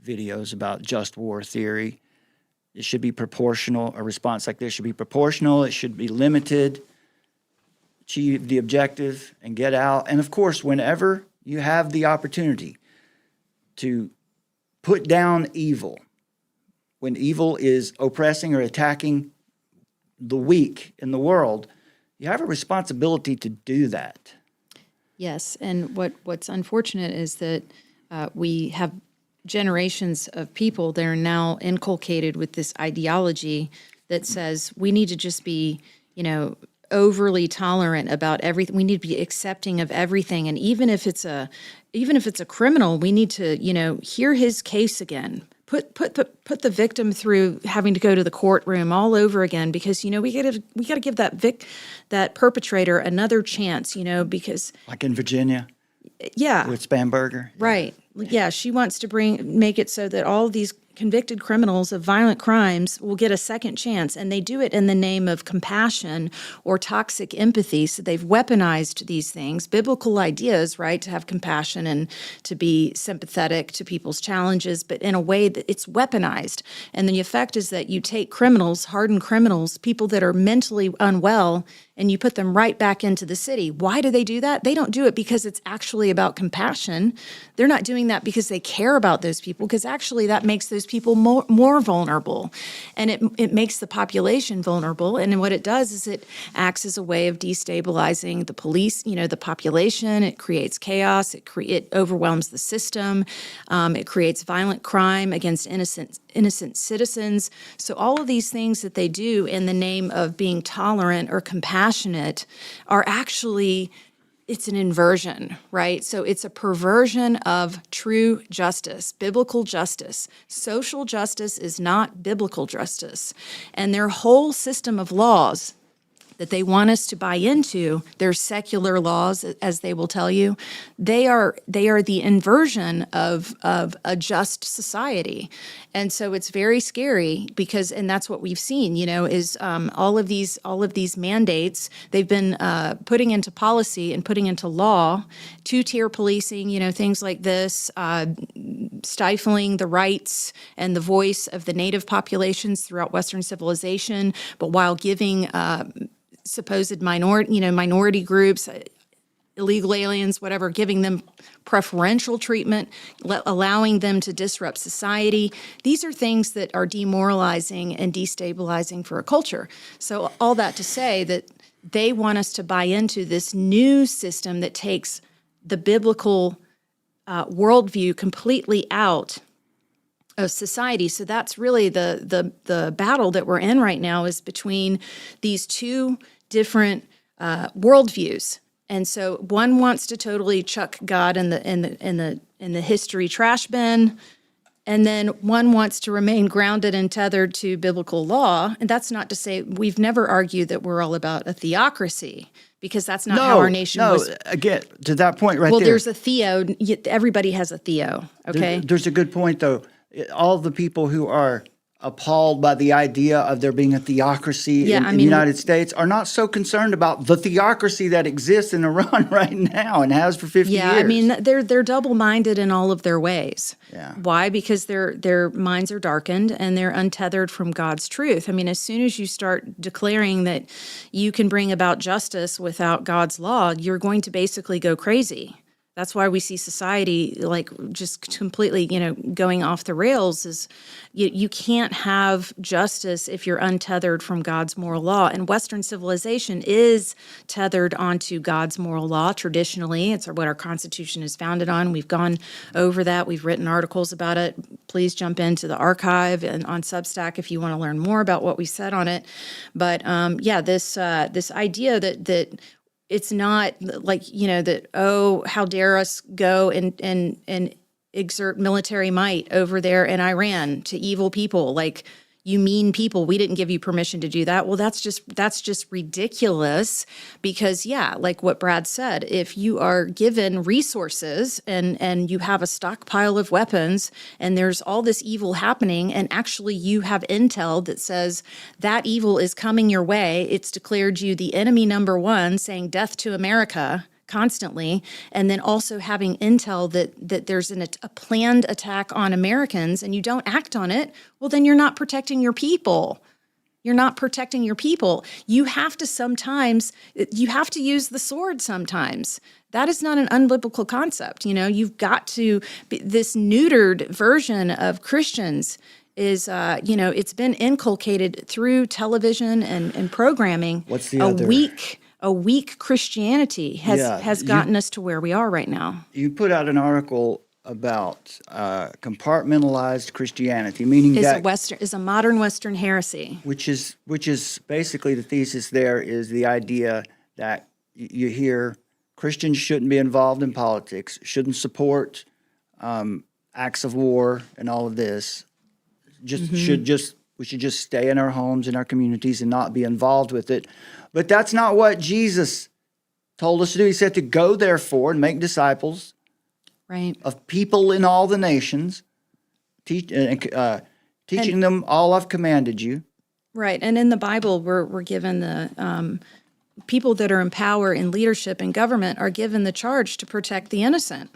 Speaker 4: videos about just war theory. It should be proportional. A response like this should be proportional. It should be limited, achieve the objective, and get out. And of course, whenever you have the opportunity to put down evil, when evil is oppressing or attacking the weak in the world, you have a responsibility to do that.
Speaker 5: Yes, and what's unfortunate is that we have generations of people that are now inculcated with this ideology that says we need to just be, overly tolerant about everything. We need to be accepting of everything, and even if it's a criminal, we need to, hear his case again. Put the victim through having to go to the courtroom all over again because we got to give that perpetrator another chance, because
Speaker 4: Like in Virginia
Speaker 5: yeah,
Speaker 4: with Spanberger.
Speaker 5: right. Yeah, she wants to make it so that all of these convicted criminals of violent crimes will get a second chance, and they do it in the name of compassion or toxic empathy. So they've weaponized these things, biblical ideas, right, to have compassion and to be sympathetic to people's challenges, but in a way that it's weaponized. And the effect is that you take criminals, hardened criminals, people that are mentally unwell, and you put them right back into the city. Why do they do that? They don't do it because it's actually about compassion. They're not doing that because they care about those people, because actually that makes those people more vulnerable, and it makes the population vulnerable. And what it does is it acts as a way of destabilizing the police, the population. It creates chaos. It overwhelms the system. It creates violent crime against innocent citizens. So all of these things that they do in the name of being tolerant or compassionate are actually, it's an inversion, right? So it's a perversion of true justice, biblical justice. Social justice is not biblical justice. And their whole system of laws that they want us to buy into, their secular laws, as they will tell you, they are the inversion of a just society. And so it's very scary because, and that's what we've seen, is all of these mandates they've been putting into policy and putting into law, two-tier policing, things like this, stifling the rights and the voice of the native populations throughout Western civilization, but while giving supposed minority groups, illegal aliens, whatever, giving them preferential treatment, allowing them to disrupt society. These are things that are demoralizing and destabilizing for a culture. So all that to say that they want us to buy into this new system that takes the biblical worldview completely out of society. So that's really the battle that we're in right now, is between these two different worldviews. And so one wants to totally chuck God in the history trash bin, and then one wants to remain grounded and tethered to biblical law. And that's not to say we've never argued that we're all about a theocracy, because that's not how our nation was.
Speaker 4: Again, to that point right
Speaker 5: well,
Speaker 4: there.
Speaker 5: there's a theo. Everybody has a theo, okay?
Speaker 4: There's a good point, though. All the people who are appalled by the idea of there being a theocracy in the United States are not so concerned about the theocracy that exists in Iran right now and has for 50 years.
Speaker 5: Yeah, I mean, they're double-minded in all of their ways.
Speaker 4: Yeah.
Speaker 5: Why? Because their minds are darkened and they're untethered from God's truth. I mean, as soon as you start declaring that you can bring about justice without God's law, you're going to basically go crazy. That's why we see society like just completely, going off the rails. Is you can't have justice if you're untethered from God's moral law. And Western civilization is tethered onto God's moral law traditionally. It's what our Constitution is founded on. We've gone over that. We've written articles about it. Please jump into the archive and on Substack if you want to learn more about what we said on it. But this idea that it's not like, that, oh, how dare us go and exert military might over there in Iran to evil people. Like, you mean people, we didn't give you permission to do that. Well, that's just ridiculous because, like what Brad said, if you are given resources and you have a stockpile of weapons and there's all this evil happening and actually you have intel that says that evil is coming your way, it's declared you the enemy number one, saying death to America constantly, and then also having intel that there's a planned attack on Americans and you don't act on it, well, then you're not protecting your people. You're not protecting your people. You have to use the sword sometimes. That is not an unbiblical concept. You've got to, this neutered version of Christians is, it's been inculcated through television and programming.
Speaker 4: What's the other?
Speaker 5: A weak Christianity has gotten us to where we are right now.
Speaker 4: You put out an article about compartmentalized Christianity, meaning
Speaker 5: is a modern Western heresy.
Speaker 4: Which is basically the thesis there is the idea that you hear Christians shouldn't be involved in politics, shouldn't support acts of war and all of this. We should just stay in our homes, in our communities, and not be involved with it. But that's not what Jesus told us to do. He said to go, therefore, and make disciples of people in all the nations, teaching them all I've commanded you.
Speaker 5: Right. And in the Bible, we're given the people that are in power in leadership and government are given the charge to protect the innocent.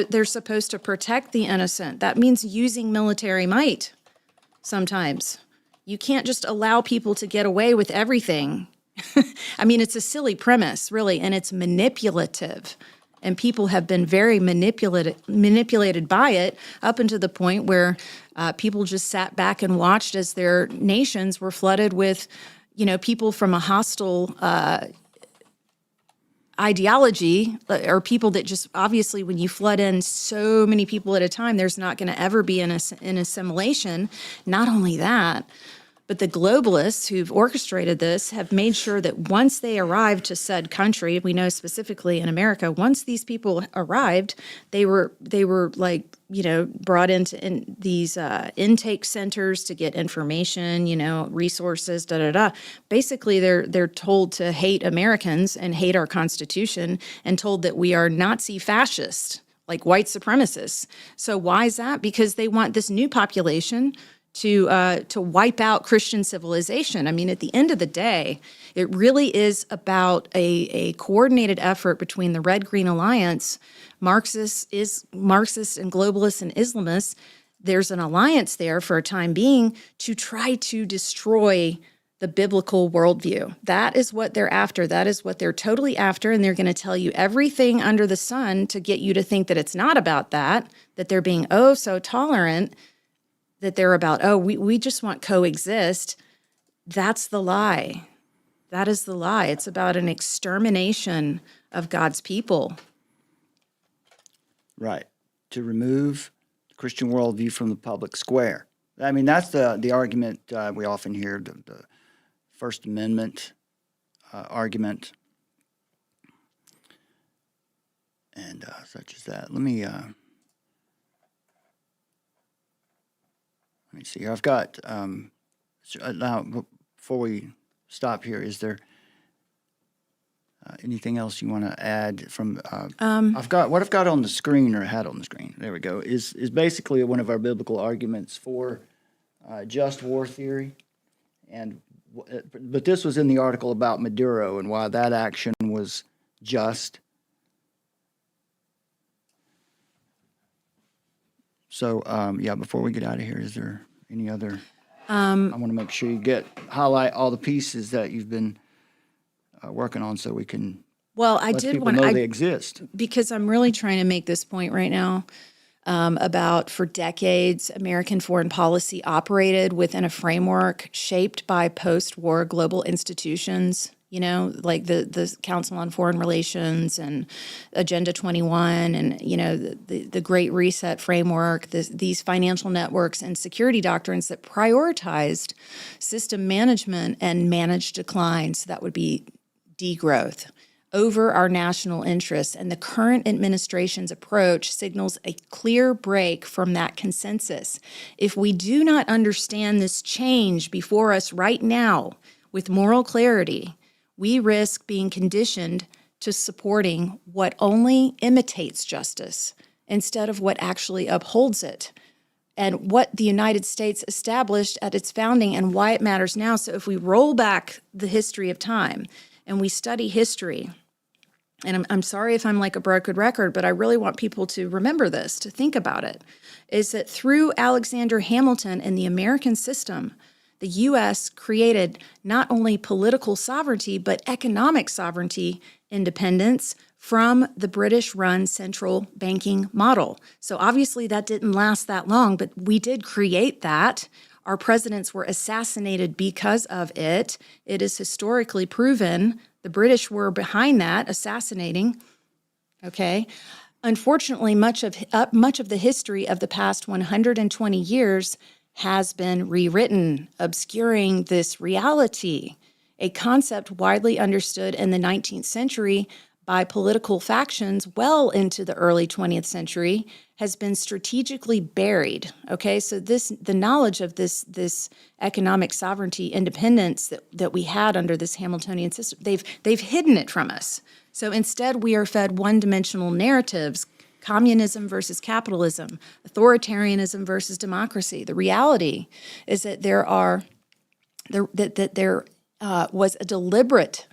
Speaker 5: They're supposed to protect the innocent. That means using military might. Sometimes you can't just allow people to get away with everything. I mean, it's a silly premise, really, and it's manipulative. And people have been very manipulated by it up until the point where people just sat back and watched as their nations were flooded with, people from a hostile ideology, or people that just obviously when you flood in so many people at a time, there's not going to ever be an assimilation. Not only that, but the globalists who've orchestrated this have made sure that once they arrived to said country, we know specifically in America, once these people arrived, they were brought into these intake centers to get information, resources, Basically, they're told to hate Americans and hate our Constitution and told that we are Nazi fascist, like white supremacists. So why is that? Because they want this new population to wipe out Christian civilization. I mean, at the end of the day, it really is about a coordinated effort between the Red-Green Alliance, Marxists and globalists and Islamists. There's an alliance there for a time being to try to destroy the biblical worldview. That is what they're after. That is what they're totally after, and they're going to tell you everything under the sun to get you to think that it's not about that they're being so tolerant, that they're about, we just want coexist. That's the lie. That is the lie. It's about an extermination of God's people.
Speaker 4: Right. To remove the Christian worldview from the public square. I mean, that's the argument we often hear, the First Amendment argument. And such as that. Let me see here. I've got, now, before we stop here, is there anything else you want to add from, I've got on the screen, or had on the screen, there we go, is basically one of our biblical arguments for just war theory. But this was in the article about Maduro and why that action was just. So, before we get out of here, is there any other? I want to make sure you highlight all the pieces that you've been working on so we can
Speaker 5: Well, I
Speaker 4: Let
Speaker 5: did
Speaker 4: people
Speaker 5: want
Speaker 4: know they exist.
Speaker 5: because I'm really trying to make this point right now about for decades, American foreign policy operated within a framework shaped by post-war global institutions, you know, like the Council on Foreign Relations and Agenda 21 and, you know, the Great Reset framework, these financial networks and security doctrines that prioritized system management and managed decline. So that would be degrowth over our national interests, and the current administration's approach signals a clear break from that consensus. If we do not understand this change before us right now with moral clarity, we risk being conditioned to supporting what only imitates justice instead of what actually upholds it, and what the United States established at its founding and why it matters now. So if we roll back the history of time and we study history, and I'm sorry if I'm like a broken record, but I really want people to remember this, to think about it, is that through Alexander Hamilton and the American system, the U.S. created not only political sovereignty, but economic sovereignty independence from the British-run central banking model. So obviously that didn't last that long, but we did create that. Our presidents were assassinated because of it. It is historically proven. The British were behind that, assassinating. Okay. Unfortunately, much of the history of the past 120 years has been rewritten, obscuring this reality. A concept widely understood in the 19th century by political factions well into the early 20th century has been strategically buried. Okay, so the knowledge of this economic sovereignty independence that we had under this Hamiltonian system, they've hidden it from us. So instead, we are fed one-dimensional narratives: communism versus capitalism, authoritarianism versus democracy. The reality is that there was a deliberate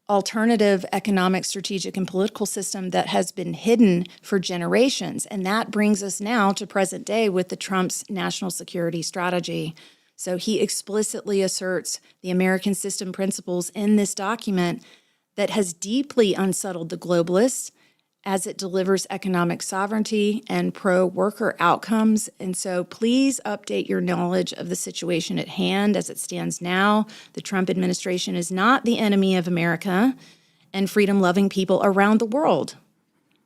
Speaker 5: alternative economic, strategic, and political system that has been hidden for generations. And that brings us now to present day with the Trump's national security strategy. So he explicitly asserts the American system principles in this document that has deeply unsettled the globalists as it delivers economic sovereignty and pro-worker outcomes. And so please update your knowledge of the situation at hand as it stands now. The Trump administration is not the enemy of America and freedom-loving people around the world.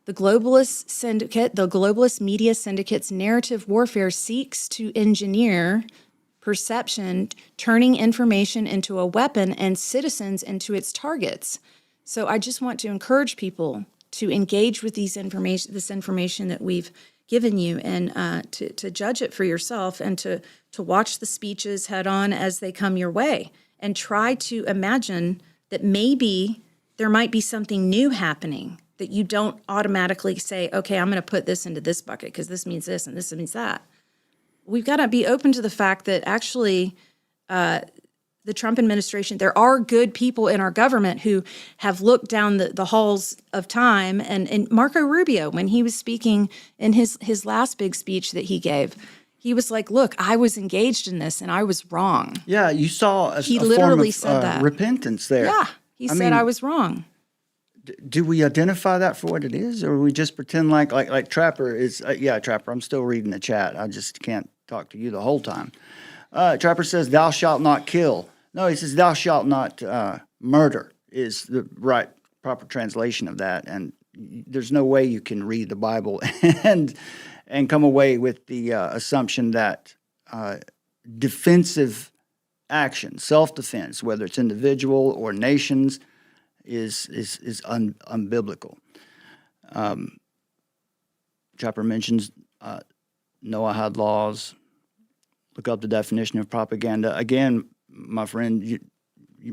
Speaker 5: The globalist media syndicate's narrative warfare seeks to engineer perception, turning information into a weapon and citizens into its targets. So I just want to encourage people to engage with this information that we've given you, and to judge it for yourself, and to watch the speeches head on as they come your way, and try to imagine that maybe there might be something new happening, that you don't automatically say, okay, I'm going to put this into this bucket because this means this and this means that. We've got to be open to the fact that actually the Trump administration, there are good people in our government who have looked down the halls of time. And Marco Rubio, when he was speaking in his last big speech that he gave, he was like, look, I was engaged in this and I was wrong.
Speaker 4: Yeah, you saw
Speaker 5: He
Speaker 4: a
Speaker 5: literally
Speaker 4: form of
Speaker 5: said that.
Speaker 4: repentance there.
Speaker 5: Yeah, he said I was wrong.
Speaker 4: Do we identify that for what it is, or we just pretend like Trapper is? Yeah, Trapper, I'm still reading the chat. I just can't talk to you the whole time. Trapper says, "Thou shalt not kill." No, he says, "Thou shalt not murder" is the right proper translation of that. And there's no way you can read the Bible and come away with the assumption that defensive action, self-defense, whether it's individual or nations, is unbiblical. Chopper mentions Noahide laws. Look up the definition of propaganda. Again, my friend,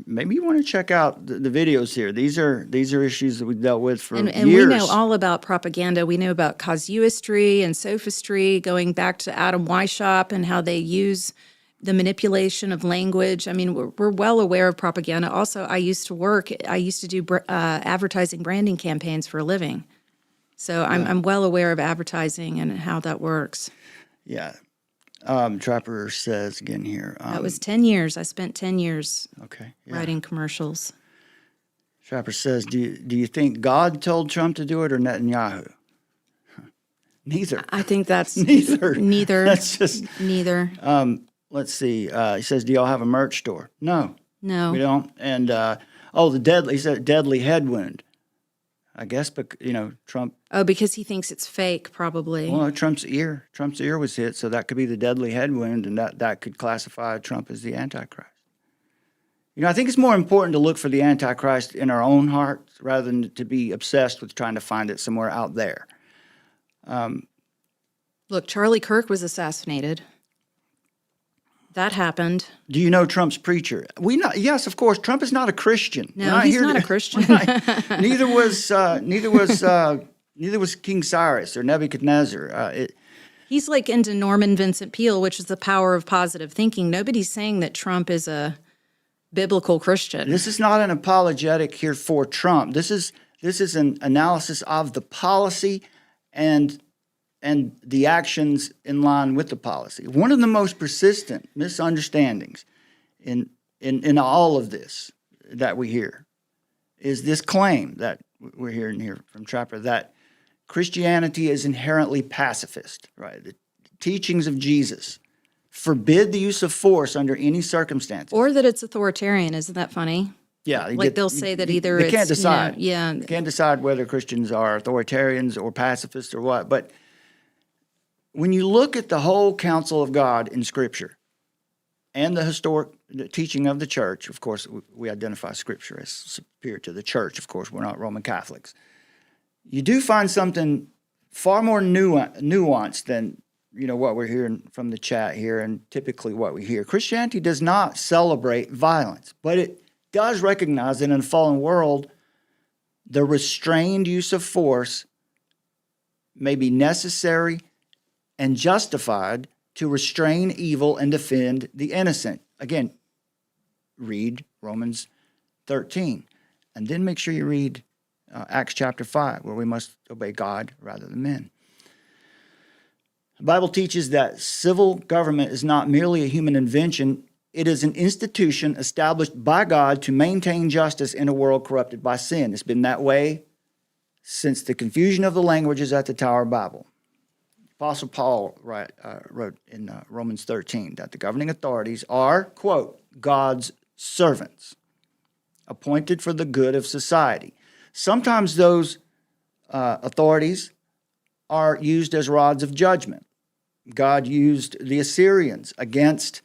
Speaker 4: maybe you want to check out the videos here. These are issues that we've dealt with for years.
Speaker 5: And we know all about propaganda. We know about casuistry and sophistry, going back to Adam Weishaupt and how they use the manipulation of language. I mean, we're well aware of propaganda. Also, I used to do advertising branding campaigns for a living. So I'm well aware of advertising and how that works.
Speaker 4: Yeah. Trapper says again here.
Speaker 5: That was 10 years. I spent 10 years
Speaker 4: okay,
Speaker 5: writing commercials.
Speaker 4: Trapper says, do you think God told Trump to do it or Netanyahu? Neither.
Speaker 5: I think that's
Speaker 4: Neither.
Speaker 5: neither.
Speaker 4: That's just,
Speaker 5: neither.
Speaker 4: let's see. He says, do y'all have a merch store? No,
Speaker 5: No.
Speaker 4: we don't. And, he said deadly head wound. I guess, but Trump,
Speaker 5: Oh, because he thinks it's fake, probably.
Speaker 4: well, Trump's ear was hit, so that could be the deadly head wound, and that could classify Trump as the Antichrist. I think it's more important to look for the Antichrist in our own hearts rather than to be obsessed with trying to find it somewhere out there.
Speaker 5: Look, Charlie Kirk was assassinated. That happened.
Speaker 4: Do you know Trump's preacher? Yes, of course. Trump is not a Christian.
Speaker 5: No, he's not a Christian.
Speaker 4: Right. Neither was King Cyrus or Nebuchadnezzar.
Speaker 5: He's like into Norman Vincent Peale, which is the power of positive thinking. Nobody's saying that Trump is a biblical Christian.
Speaker 4: This is not an apologetic here for Trump. This is an analysis of the policy and the actions in line with the policy. One of the most persistent misunderstandings in all of this that we hear is this claim that we're hearing here from Trapper that Christianity is inherently pacifist, right? The teachings of Jesus forbid the use of force under any circumstances.
Speaker 5: Or that it's authoritarian. Isn't that funny?
Speaker 4: Yeah.
Speaker 5: They'll say that either
Speaker 4: they
Speaker 5: it's...
Speaker 4: can't decide.
Speaker 5: Yeah.
Speaker 4: They can't decide whether Christians are authoritarians or pacifists or what. But when you look at the whole counsel of God in Scripture and the teaching of the church, of course, we identify Scripture as superior to the church. Of course, we're not Roman Catholics. You do find something far more nuanced than what we're hearing from the chat here and typically what we hear. Christianity does not celebrate violence, but it does recognize that in a fallen world, the restrained use of force may be necessary and justified to restrain evil and defend the innocent. Again, read Romans 13. And then make sure you read Acts chapter 5, where we must obey God rather than men. The Bible teaches that civil government is not merely a human invention. It is an institution established by God to maintain justice in a world corrupted by sin. It's been that way since the confusion of the languages at the Tower of Babel. Apostle Paul wrote in Romans 13 that the governing authorities are, quote, God's servants, appointed for the good of society. Sometimes those authorities are used as rods of judgment. God used the Assyrians against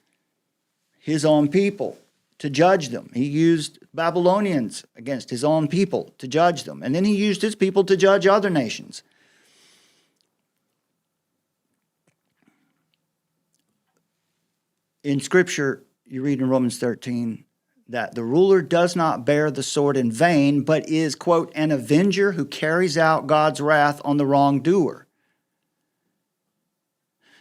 Speaker 4: his own people to judge them. He used Babylonians against his own people to judge them. And then he used his people to judge other nations. In Scripture, you read in Romans 13 that the ruler does not bear the sword in vain, but is, quote, an avenger who carries out God's wrath on the wrongdoer.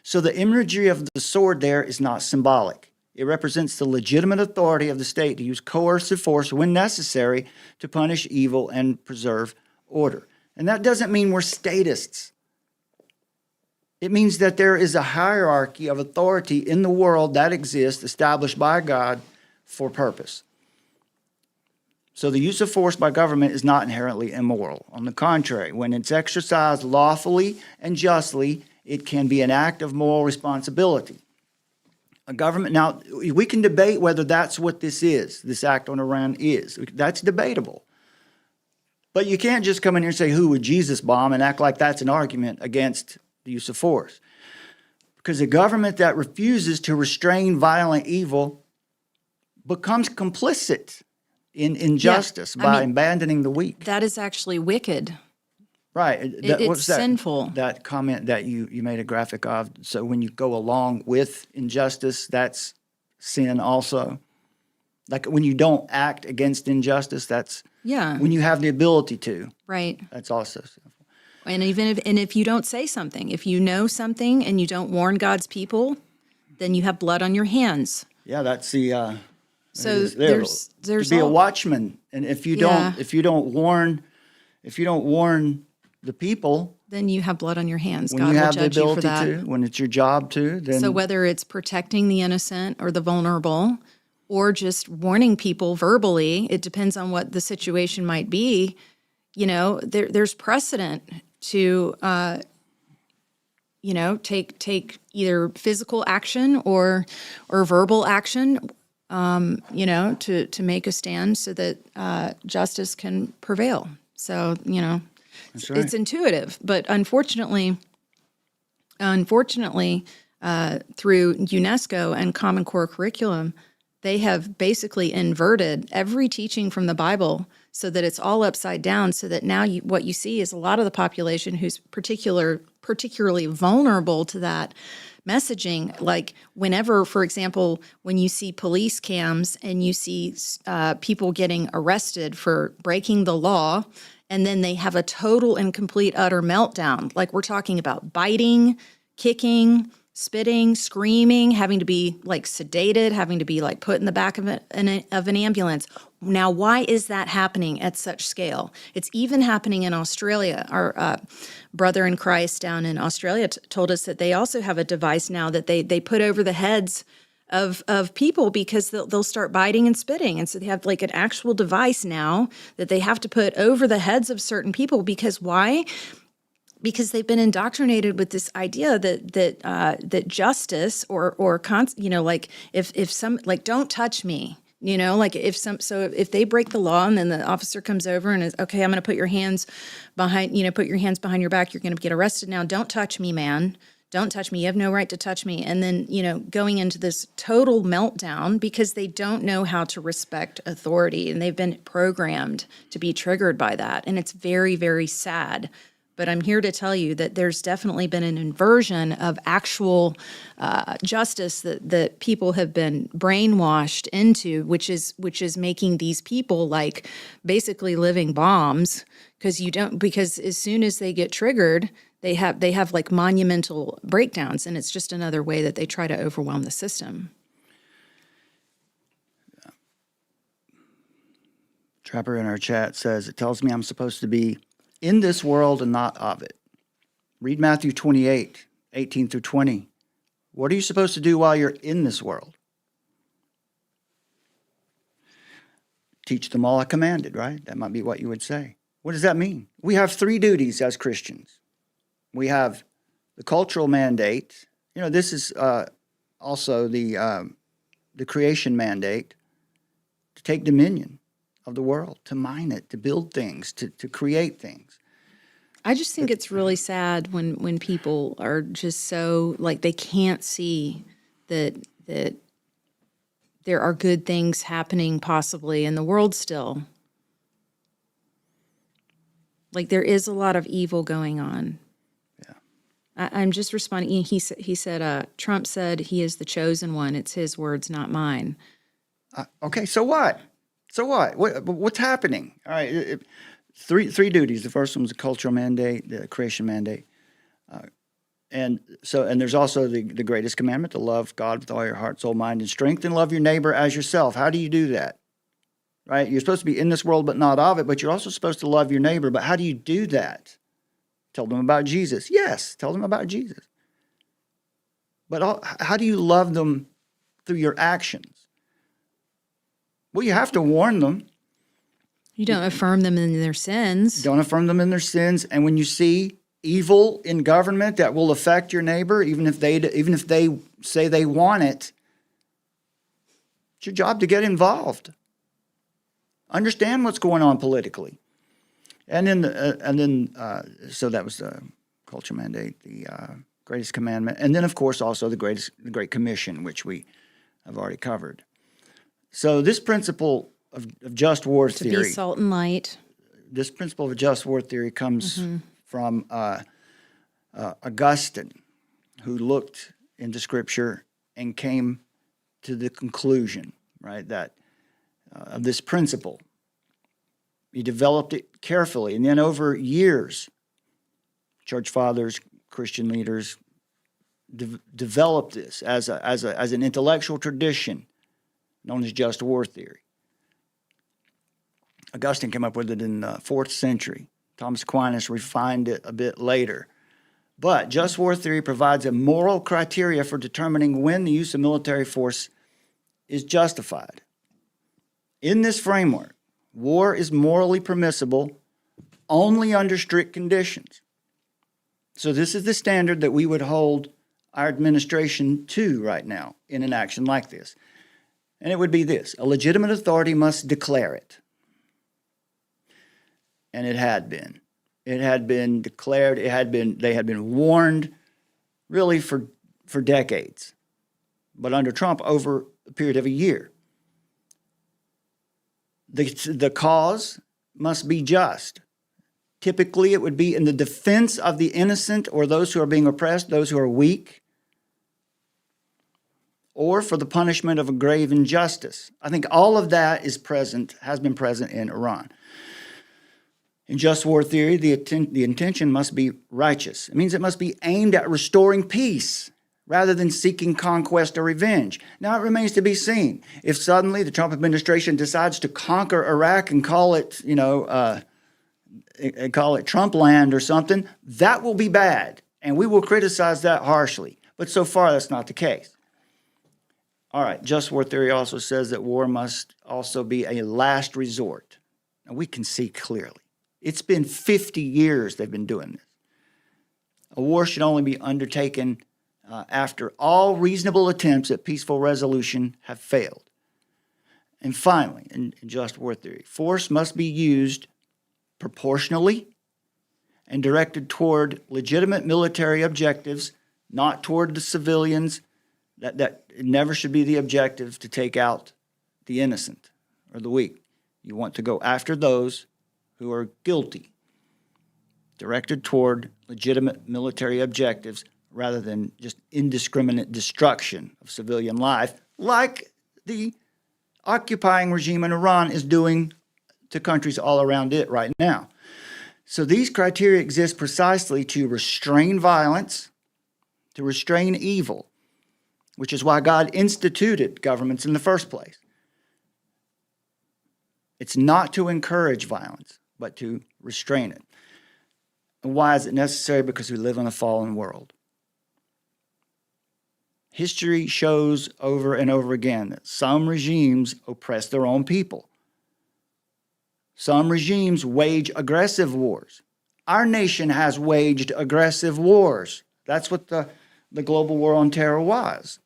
Speaker 4: So the imagery of the sword there is not symbolic. It represents the legitimate authority of the state to use coercive force when necessary to punish evil and preserve order. And that doesn't mean we're statists. It means that there is a hierarchy of authority in the world that exists, established by God for purpose. So the use of force by government is not inherently immoral. On the contrary, when it's exercised lawfully and justly, it can be an act of moral responsibility. A government, now, we can debate whether that's what this act on Iran is. That's debatable. But you can't just come in here and say, who would Jesus bomb, and act like that's an argument against the use of force. Because a government that refuses to restrain violent evil becomes complicit in injustice by abandoning the weak.
Speaker 5: That is actually wicked.
Speaker 4: Right.
Speaker 5: It's sinful.
Speaker 4: That comment that you made a graphic of. So when you go along with injustice, that's sin also. Like when you don't act against injustice, that's when you have the ability to.
Speaker 5: Right.
Speaker 4: That's also sinful.
Speaker 5: And if you don't say something, if you know something and you don't warn God's people, then you have blood on your hands.
Speaker 4: Yeah, that's the.
Speaker 5: So there's
Speaker 4: to be a watchman, and if you don't warn the people,
Speaker 5: then you have blood on your hands.
Speaker 4: When
Speaker 5: God
Speaker 4: you have
Speaker 5: will judge
Speaker 4: the ability
Speaker 5: you for that.
Speaker 4: when it's your job to, then
Speaker 5: so whether it's protecting the innocent or the vulnerable, or just warning people verbally. It depends on what the situation might be. There's precedent to, take either physical action or verbal action, to make a stand so that justice can prevail. So,
Speaker 4: That's right.
Speaker 5: it's intuitive, but unfortunately, through UNESCO and Common Core curriculum, they have basically inverted every teaching from the Bible so that it's all upside down, so that now what you see is a lot of the population who's particularly vulnerable to that messaging. Like whenever, for example, when you see police cams and you see people getting arrested for breaking the law, and then they have a total and complete utter meltdown, like we're talking about biting, kicking, spitting, screaming, having to be like sedated, having to be like put in the back of an ambulance. Now, why is that happening at such scale? It's even happening in Australia. Our brother in Christ down in Australia told us that they also have a device now that they put over the heads of people because they'll start biting and spitting. And so they have like an actual device now that they have to put over the heads of certain people. Because why? Because they've been indoctrinated with this idea that justice like if some, like, don't touch me, like if they break the law and then the officer comes over and is, okay, I'm going to put your hands behind, put your hands behind your back. You're going to get arrested now. Don't touch me, man. Don't touch me. You have no right to touch me. And then, going into this total meltdown because they don't know how to respect authority, and they've been programmed to be triggered by that. And it's very, very sad. But I'm here to tell you that there's definitely been an inversion of actual justice that people have been brainwashed into, which is making these people like basically living bombs, because as soon as they get triggered, they have like monumental breakdowns, and it's just another way that they try to overwhelm the system.
Speaker 4: Trapper in our chat says, it tells me I'm supposed to be in this world and not of it. Read Matthew 28, 18 through 20. What are you supposed to do while you're in this world? Teach them all I commanded, right? That might be what you would say. What does that mean? We have 3 duties as Christians. We have the cultural mandate. This is also the creation mandate, to take dominion of the world, to mine it, to build things, to create things.
Speaker 5: I just think it's really sad when people are just so, like, they can't see that there are good things happening possibly in the world still. Like, there is a lot of evil going on.
Speaker 4: Yeah.
Speaker 5: I'm just responding. He said, Trump said he is the chosen one. It's his words, not mine.
Speaker 4: Okay, so what? So what? What's happening? All right, three duties. The first one was the cultural mandate, the creation mandate, and there's also the greatest commandment, to love God with all your heart, soul, mind, and strength, and love your neighbor as yourself. How do you do that? Right? You're supposed to be in this world but not of it, but you're also supposed to love your neighbor. But how do you do that? Tell them about Jesus. Yes, tell them about Jesus. But how do you love them through your actions? Well, you have to warn them.
Speaker 5: You don't affirm them in their sins.
Speaker 4: Don't affirm them in their sins. And when you see evil in government that will affect your neighbor, even if they say they want it, it's your job to get involved. Understand what's going on politically. And then so that was the culture mandate, the greatest commandment, and then of course also the Great Commission, which we have already covered. So this principle of just war theory,
Speaker 5: to be salt and light.
Speaker 4: This principle of just war theory comes from Augustine, who looked into Scripture and came to the conclusion, right, that of this principle. He developed it carefully, and then over years, church fathers, Christian leaders developed this as an intellectual tradition known as just war theory. Augustine came up with it in the 4th century. Thomas Aquinas refined it a bit later. But just war theory provides a moral criteria for determining when the use of military force is justified. In this framework, war is morally permissible only under strict conditions. So this is the standard that we would hold our administration to right now in an action like this. And it would be this: a legitimate authority must declare it. And it had been. It had been declared, they had been warned really for decades. But under Trump, over a period of a year. The cause must be just. Typically, it would be in the defense of the innocent or those who are being oppressed, those who are weak, or for the punishment of a grave injustice. I think all of that has been present in Iran. In just war theory, the intention must be righteous. It means it must be aimed at restoring peace rather than seeking conquest or revenge. Now, it remains to be seen. If suddenly the Trump administration decides to conquer Iraq and call it, Trump land or something, that will be bad, and we will criticize that harshly. But so far, that's not the case. All right, just war theory also says that war must also be a last resort. And we can see clearly. It's been 50 years they've been doing this. A war should only be undertaken after all reasonable attempts at peaceful resolution have failed. And finally, in just war theory, force must be used proportionally and directed toward legitimate military objectives, not toward the civilians. That it never should be the objective to take out the innocent or the weak. You want to go after those who are guilty, directed toward legitimate military objectives rather than just indiscriminate destruction of civilian life, like the occupying regime in Iran is doing to countries all around it right now. So these criteria exist precisely to restrain violence, to restrain evil, which is why God instituted governments in the first place. It's not to encourage violence, but to restrain it. And why is it necessary? Because we live in a fallen world. History shows over and over again that some regimes oppress their own people. Some regimes wage aggressive wars. Our nation has waged aggressive wars. That's what the global war on terror was.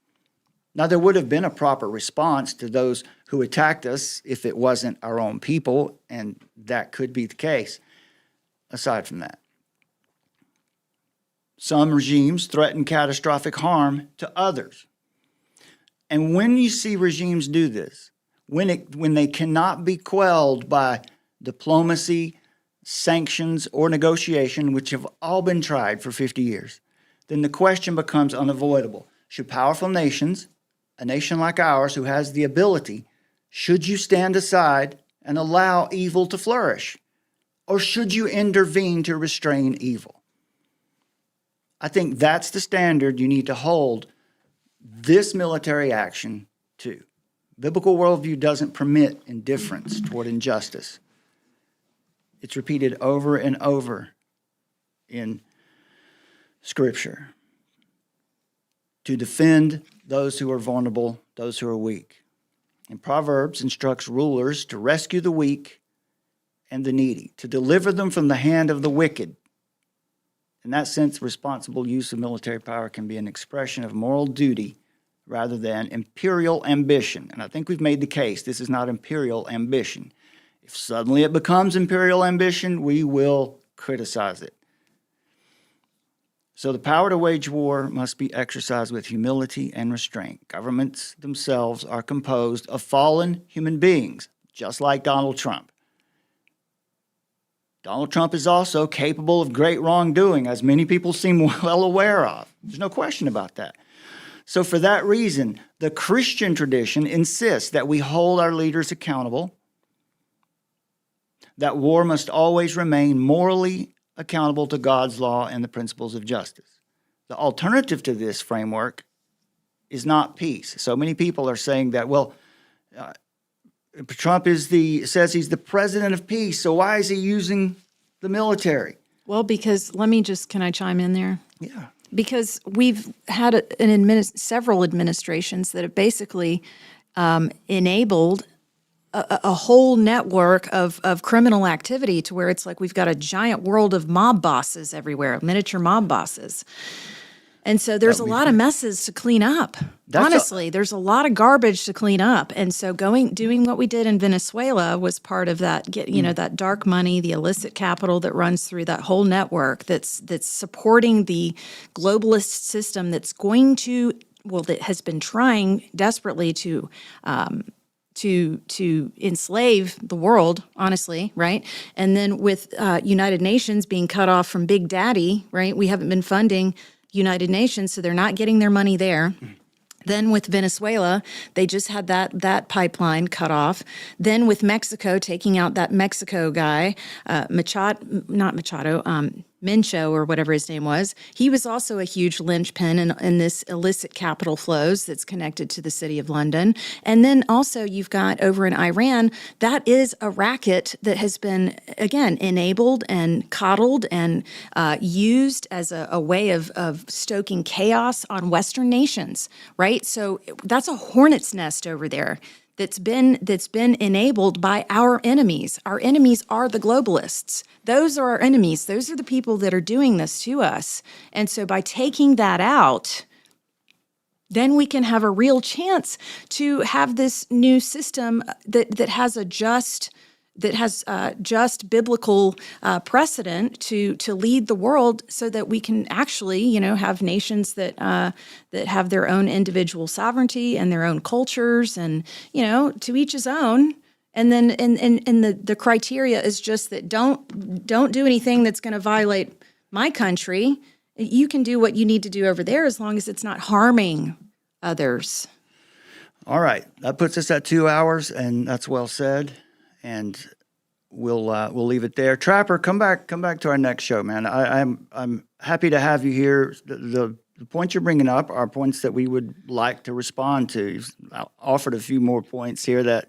Speaker 4: Now, there would have been a proper response to those who attacked us if it wasn't our own people, and that could be the case. Aside from that, some regimes threaten catastrophic harm to others. And when you see regimes do this, when they cannot be quelled by diplomacy, sanctions, or negotiation, which have all been tried for 50 years, then the question becomes unavoidable. Should powerful nations, a nation like ours who has the ability, should you stand aside and allow evil to flourish? Or should you intervene to restrain evil? I think that's the standard you need to hold this military action to. Biblical worldview doesn't permit indifference toward injustice. It's repeated over and over in Scripture. To defend those who are vulnerable, those who are weak. And Proverbs instructs rulers to rescue the weak and the needy, to deliver them from the hand of the wicked. In that sense, responsible use of military power can be an expression of moral duty rather than imperial ambition. And I think we've made the case this is not imperial ambition. If suddenly it becomes imperial ambition, we will criticize it. So the power to wage war must be exercised with humility and restraint. Governments themselves are composed of fallen human beings, just like Donald Trump. Donald Trump is also capable of great wrongdoing, as many people seem well aware of. There's no question about that. So for that reason, the Christian tradition insists that we hold our leaders accountable, that war must always remain morally accountable to God's law and the principles of justice. The alternative to this framework is not peace. So many people are saying that, Trump says he's the president of peace, so why is he using the military?
Speaker 5: Well, because can I chime in there?
Speaker 4: Yeah.
Speaker 5: Because we've had several administrations that have basically enabled a whole network of criminal activity to where it's like we've got a giant world of mob bosses everywhere, miniature mob bosses. And so there's a lot of messes to clean up. Honestly, there's a lot of garbage to clean up. And so doing what we did in Venezuela was part of that, that dark money, the illicit capital that runs through that whole network that's supporting the globalist system that has been trying desperately to enslave the world, honestly, right? And then with United Nations being cut off from Big Daddy, right? We haven't been funding United Nations, so they're not getting their money there. Then with Venezuela, they just had that pipeline cut off. Then with Mexico taking out that Mexico guy, Mencho or whatever his name was, he was also a huge linchpin in this illicit capital flows that's connected to the city of London. And then also you've got over in Iran, that is a racket that has been, again, enabled and coddled and used as a way of stoking chaos on Western nations, right? So that's a hornet's nest over there that's been enabled by our enemies. Our enemies are the globalists. Those are our enemies. Those are the people that are doing this to us. And so by taking that out, then we can have a real chance to have this new system that has just biblical precedent to lead the world, so that we can actually, have nations that have their own individual sovereignty and their own cultures, and to each his own. And then and the criteria is just that don't do anything that's going to violate my country. You can do what you need to do over there as long as it's not harming others.
Speaker 4: All right, that puts us at 2 hours, and that's well said. And we'll leave it there. Trapper, come back to our next show, man. I'm happy to have you here. The points you're bringing up are points that we would like to respond to. You've offered a few more points here that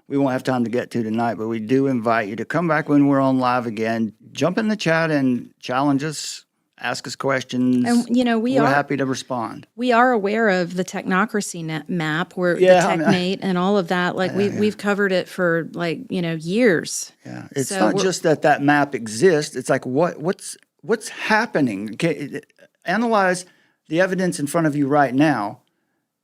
Speaker 4: we won't have time to get to tonight, but we do invite you to come back when we're on live again. Jump in the chat and challenge us. Ask us questions. And, we're happy to respond.
Speaker 5: We are aware of the technocracy map, where the TechMate and all of that. Like we've covered it for years.
Speaker 4: Yeah, it's not just that map exists. It's like what's happening. Okay, analyze the evidence in front of you right now,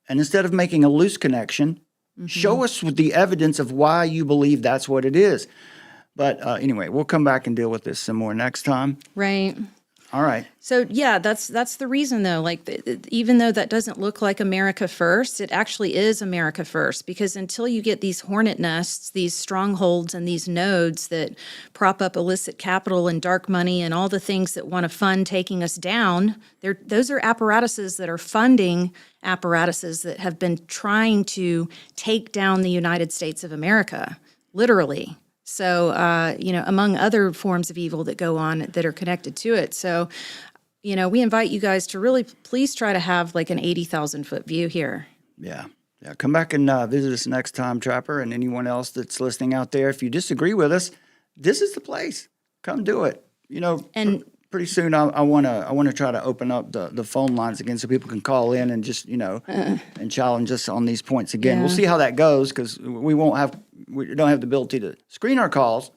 Speaker 4: and instead of making a loose connection, show us with the evidence of why you believe that's what it is. But anyway, we'll come back and deal with this some more next time.
Speaker 5: Right.
Speaker 4: All right.
Speaker 5: So yeah, that's the reason though. Like even though that doesn't look like America first, it actually is America first, because until you get these hornet nests, these strongholds, and these nodes that prop up illicit capital and dark money and all the things that want to fund taking us down, those are apparatuses that are funding apparatuses that have been trying to take down the United States of America, literally. So, among other forms of evil that go on that are connected to it. So, we invite you guys to really please try to have like an 80,000 foot view here.
Speaker 4: Yeah. Come back and visit us next time, Trapper, and anyone else that's listening out there. If you disagree with us, this is the place. Come do it. And pretty soon I want to try to open up the phone lines again so people can call in and just, and challenge us on these points again.
Speaker 5: Yeah.
Speaker 4: We'll see how that goes, because we don't have the ability to screen our calls,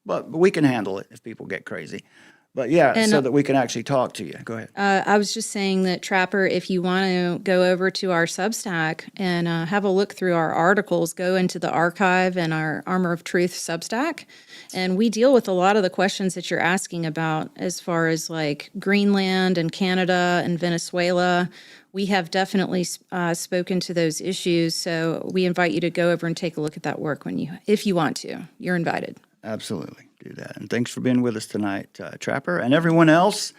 Speaker 4: but we can handle it if people get crazy. But so that we can actually talk to you. Go ahead.
Speaker 5: I was just saying that, Trapper, if you want to go over to our Substack and have a look through our articles, go into the archive and our Armor of Truth Substack, and we deal with a lot of the questions that you're asking about as far as like Greenland and Canada and Venezuela. We have definitely spoken to those issues, so we invite you to go over and take a look at that work if you want to. You're invited.
Speaker 4: Absolutely. Do that. And thanks for being with us tonight, Trapper, and everyone else.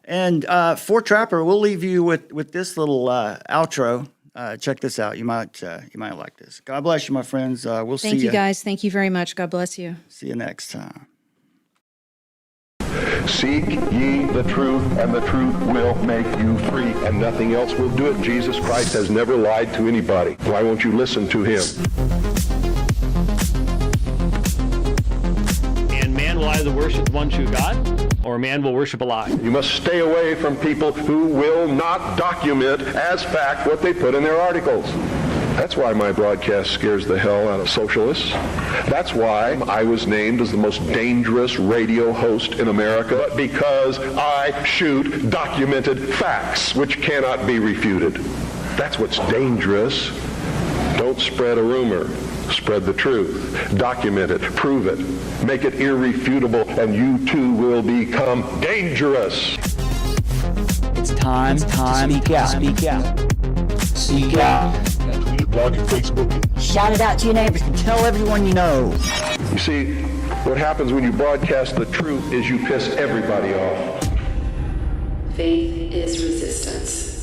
Speaker 4: And for Trapper, we'll leave you with this little outro. Check this out. You might like this. God bless you, my friends. We'll see you.
Speaker 5: Thank you, guys. Thank you very much. God bless you.
Speaker 4: See you next time.
Speaker 6: Seek ye the truth, and the truth will make you free, and nothing else will do it. Jesus Christ has never lied to anybody. Why won't you listen to him?
Speaker 7: And man will either worship the one true God, or man will worship a lie.
Speaker 6: You must stay away from people who will not document as fact what they put in their articles. That's why my broadcast scares the hell out of socialists. That's why I was named as the most dangerous radio host in America, because I shoot documented facts which cannot be refuted. That's what's dangerous. Don't spread a rumor. Spread the truth. Document it. Prove it. Make it irrefutable, and you too will become dangerous.
Speaker 4: It's time to speak out. Speak out.
Speaker 8: Shout it out to your neighbors.
Speaker 4: Tell everyone you know.
Speaker 6: You see, what happens when you broadcast the truth is you piss everybody off.
Speaker 1: Faith is resistance.